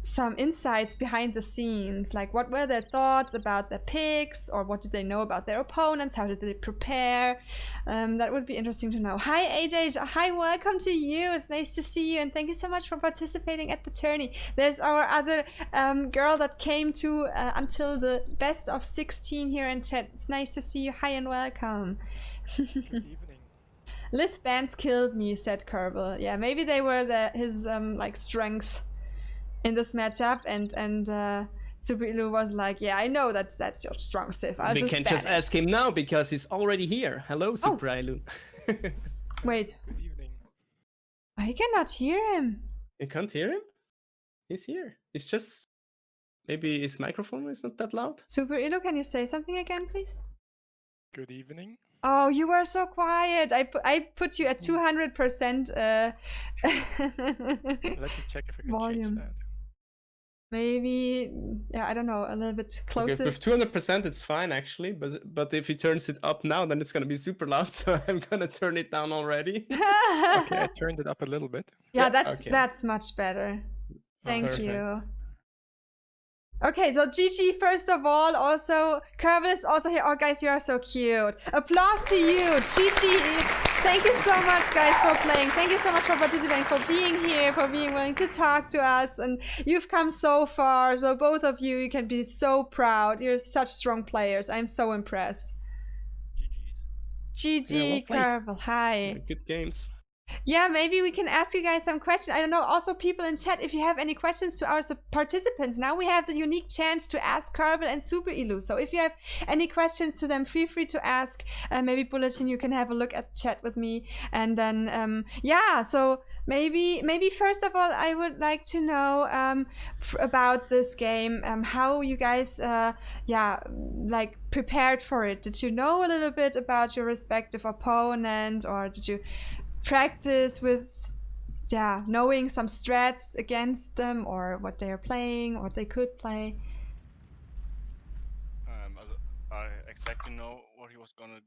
some insights behind the scenes, like what were their thoughts about their picks, or what did they know about their opponents, how did they prepare. That would be interesting to know. Hi AJ, hi, welcome to you, it's nice to see you, and thank you so much for participating at the tourney. There's our other girl that came to until the best of 16 here in chat. It's nice to see you. Hi and welcome. Good evening. Lith bands killed me, said Koerbel. Yeah, maybe they were his like strength in this matchup, and Superillu was like, yeah, I know that's your strong civ. We can just ask him now because he's already here. Hello, Superillu. Wait. Good evening. I cannot hear him. You can't hear him? He's here. It's just maybe his microphone is not that loud. Superillu, can you say something again, please? Good evening. Oh, you were so quiet. I put you at 200%. Let me check if I can volume. change that. Maybe, yeah, I don't know, a little bit closer. Okay, with 200% it's fine actually, but if he turns it up now, then it's gonna be super loud. So I'm gonna turn it down already. Okay, I turned it up a little bit. Yeah, that's much better. Thank you. Okay, so Gigi, first of all, also, Koerbel is also here. Oh, guys, you are so cute. Applause to you. Gigi, thank you so much, guys, for playing. Thank you so much for participating, for being here, for being willing to talk to us. And you've come so far. So both of you, you can be so proud. You're such strong players. I'm so impressed. GG, played. Koerbel. Hi. Good games. Yeah, maybe we can ask you guys some questions. I don't know. Also, people in chat, if you have any questions to our participants, now we have the unique chance to ask Koerbel and Superillu. So if you have any questions to them, feel free to ask. Maybe Bulletchen, you can have a look at chat with me. And then, yeah, so maybe first of all, I would like to know about this game, how you guys, like prepared for it. Did you know a little bit about your respective opponent, or did you practice with knowing some strats against them, or what they're playing, or what they could play? I exactly know what he was gonna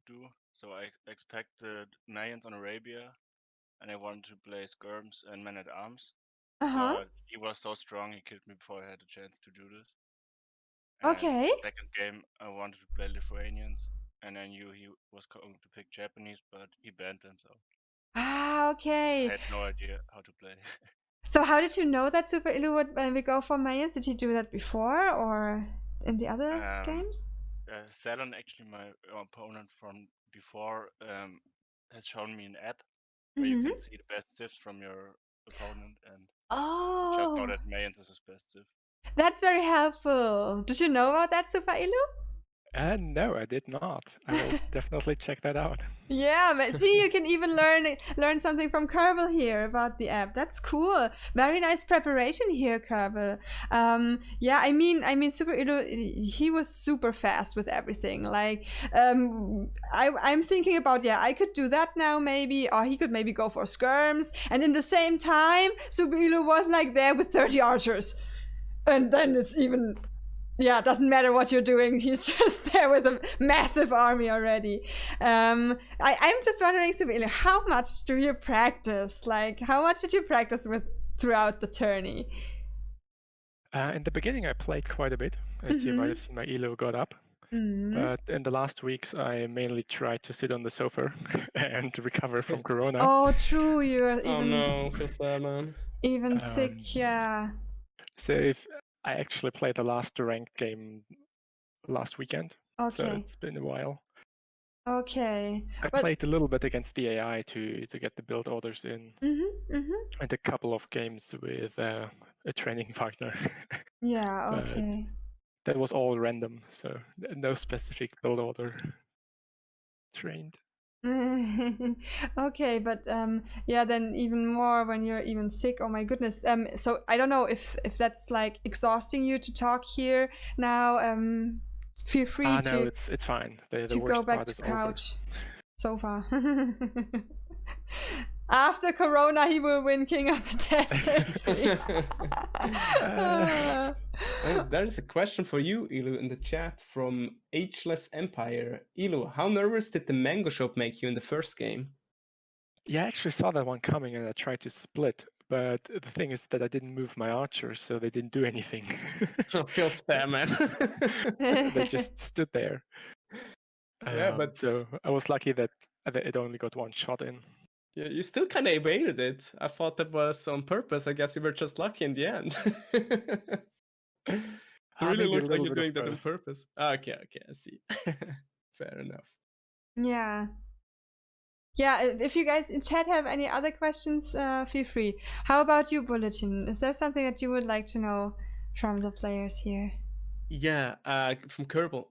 do, so I expected Mayans on Arabia, and I wanted to play Skirms and Men at Arms, but he was so strong he killed me before I had a chance to do this. And Okay. second game I wanted to play Lithuanians, and I knew he was going to pick Japanese, but he banned them, so Okay. I had no idea how to play. So how did you know that Superillu would maybe go for Mayans? Did he do that before, or in the other games? Salon, actually my opponent from before, has shown me an app where you can see the best civs from your opponent, and just know that Mayans is his best civ. That's very helpful. Did you know about that, Superillu? No, I did not. I will definitely check that out. Yeah, but see, you can even learn something from Koerbel here about the app. That's cool. Very nice preparation here, Koerbel. Yeah, I mean, Superillu, he was super fast with everything. Like, I'm thinking about, I could do that now maybe, or he could maybe go for skirms, and in the same time, Superillu was like there with 30 archers, and then it's even. Yeah, it doesn't matter what you're doing. He's just there with a massive army already. I'm just wondering, Superillu, how much do you practice? Like, how much did you practice with throughout the tourney? In the beginning, I played quite a bit. As you might have seen, my elo got up. But in the last weeks, I mainly tried to sit on the sofa and recover from Corona. Oh, true. You're even. Oh no, feels bad, man. Even sick, yeah. So if I actually played the last ranked game last weekend. Okay. So it's been a while. Okay. I played a little bit against the AI to get the build orders in. And a couple of games with a training partner. Yeah, okay. That was all random, so no specific build order trained. Okay, but yeah, then even more when you're even sick. Oh my goodness. So I don't know if that's like exhausting you to talk here now. Feel free to. No, it's fine. The to worst go back part to is couch. Sofa. After Corona, he will win King of the Desert. There is a question for you, Ilu, in the chat from Ageless Empire. Ilu, how nervous did the mango shop make you in the first game? Yeah, I actually saw that one coming and I tried to split. But the thing is that I didn't move my archers, so they didn't do anything. Feels bad, man. They just stood there. Yeah, but so I was lucky that it only got one shot in. Yeah, you still kind of evaded it. I thought that was on purpose. I guess you were just lucky in the end. It really looks like you're doing that on purpose. Okay, I see. Fair enough. Yeah. Yeah, if you guys in chat have any other questions, feel free. How about you, Bulletchen? Is there something that you would like to know from the players here? Yeah, from Koerbel.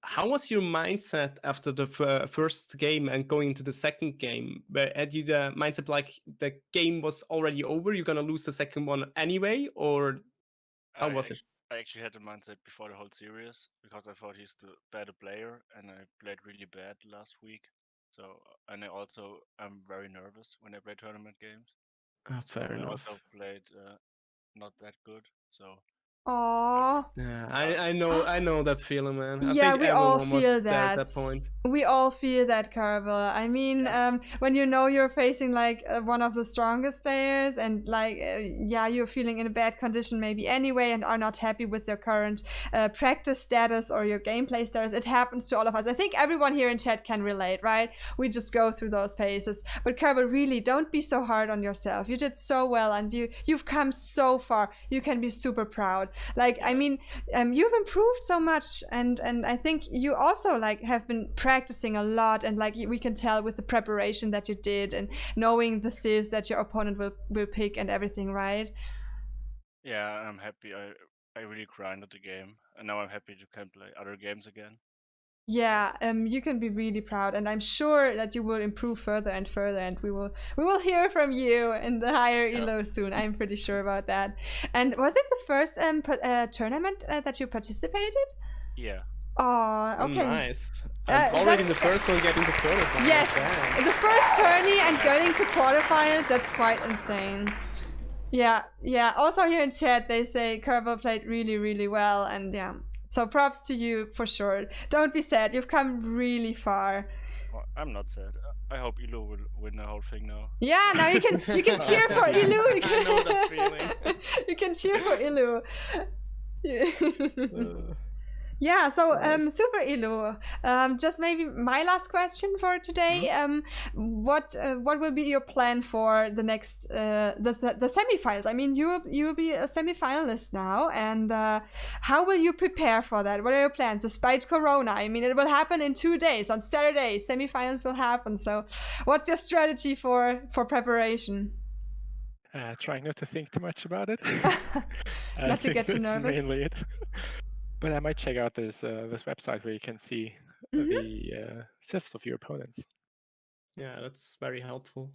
How was your mindset after the first game and going into the second game? Had you the mindset like the game was already over, you're gonna lose the second one anyway, or how was it? I actually had the mindset before the whole series, because I thought he's the better player, and I played really bad last week. So, and I'm very nervous when I play tournament games. Fair enough. I also played not that good, so. Aww. Yeah, I know that feeling, man. I yeah, think we all everyone feel was that. at that point. We all feel that, Koerbel. I mean, when you know you're facing like one of the strongest players, and like, yeah, you're feeling in a bad condition maybe anyway, and are not happy with your current practice status or your gameplay status. It happens to all of us. I think everyone here in chat can relate, right? We just go through those phases. But Koerbel, really, don't be so hard on yourself. You did so well, and you've come so far. You can be super proud. Like, I mean, you've improved so much, and I think you also like have been practicing practicing a lot, and like we can tell with the preparation that you did and knowing the civs that your opponent will pick and everything, right? Yeah, I'm happy. I really grinded the game, and now I'm happy to can play other games again. Yeah, you can be really proud, and I'm sure that you will improve further and further, and we will hear from you in the higher elo soon. I'm pretty sure about that. And was it the first tournament that you participated? Yeah. Oh, okay. Nice. Already the first one getting to quarterfinals. Yes, the first tourney and getting to quarterfinals. That's quite insane. Yeah, yeah. Also here in chat, they say Koerbel played really, really well, and yeah. So props to you for sure. Don't be sad. You've come really far. Well, I'm not sad. I hope Illu will win the whole thing now. Yeah, now you can cheer for Illu. I know that feeling. You can cheer for Illu. Yeah, so Superillu, just maybe my last question for today. What will be your plan for the next the semifinals? I mean, you'll be a semifinalist now, and how will you prepare for that? What are your plans despite Corona? I mean, it will happen in 2 days. On Saturday, semifinals will happen. So, what's your strategy for preparation? Trying not to think too much about it. Not to get too that's nervous. Mainly it. But I might check out this website where you can see the civs of your opponents. Yeah, that's very helpful.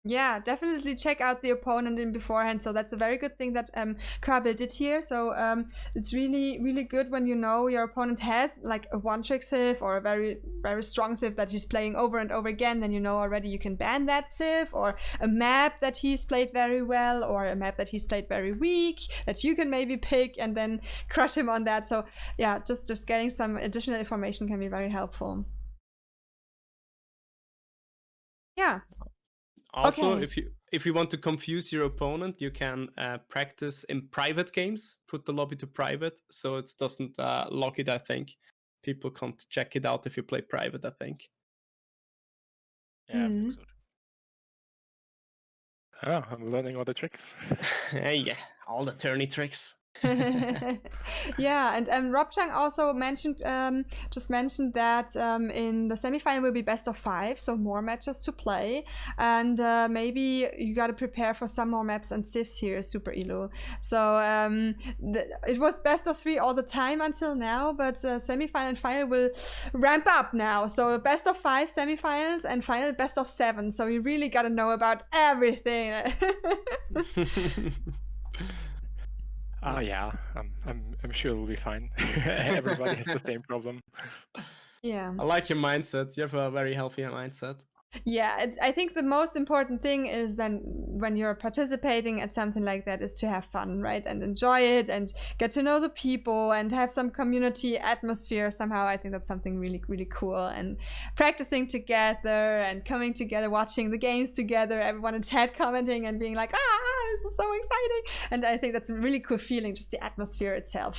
Yeah, definitely check out the opponent in beforehand. So that's a very good thing that Koerbel did here. So it's really, really good when you know your opponent has like a one-trick civ or a very, very strong civ that he's playing over and over again. Then you know already you can ban that civ, or a map that he's played very well, or a map that he's played very weak that you can maybe pick and then crush him on that. So yeah, just getting some additional information can be very helpful. Yeah. Also, Okay. if you want to confuse your opponent, you can practice in private games. Put the lobby to private, so it doesn't lock it. I think people can't check it out if you play private. I think. Yeah, I think so. Oh, I'm learning all the tricks. Yeah, all the tourney tricks. Yeah, and Robchang also mentioned just mentioned that in the semifinal will be best of 5, so more matches to play, and maybe you got to prepare for some more maps and civs here, Superillu. So it was best of 3 all the time until now, but semifinal and final will ramp up now. So best of 5 semifinals and final best of 7. So you really got to know about everything. Oh yeah, I'm sure we'll be fine. Everybody has the same problem. Yeah. I like your mindset. You have a very healthy mindset. Yeah, I think the most important thing is then when you're participating at something like that is to have fun, right? And enjoy it and get to know the people and have some community atmosphere somehow. I think that's something really, really cool. And practicing together and coming together, watching the games together, everyone in chat commenting and being like, this is so exciting. And I think that's a really cool feeling, just the atmosphere itself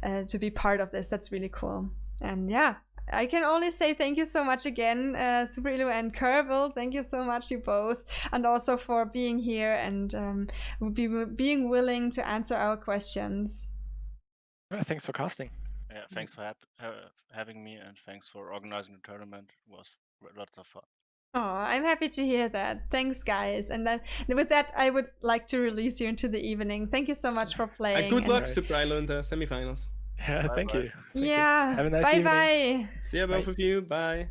to be part of this. That's really cool. And yeah. I can only say thank you so much again, Superillu and Koerbel. Thank you so much, you both, and also for being here and being willing to answer our questions. Thanks for casting. Yeah, thanks for having me, and thanks for organizing the tournament. It was lots of fun. Oh, I'm happy to hear that. Thanks, guys. And then with that, I would like to release you into the evening. Thank you so much for playing. Good luck, Superillu, in the semifinals. Yeah, thank you. Yeah. Have a nice bye evening. bye. See you both of you. Bye.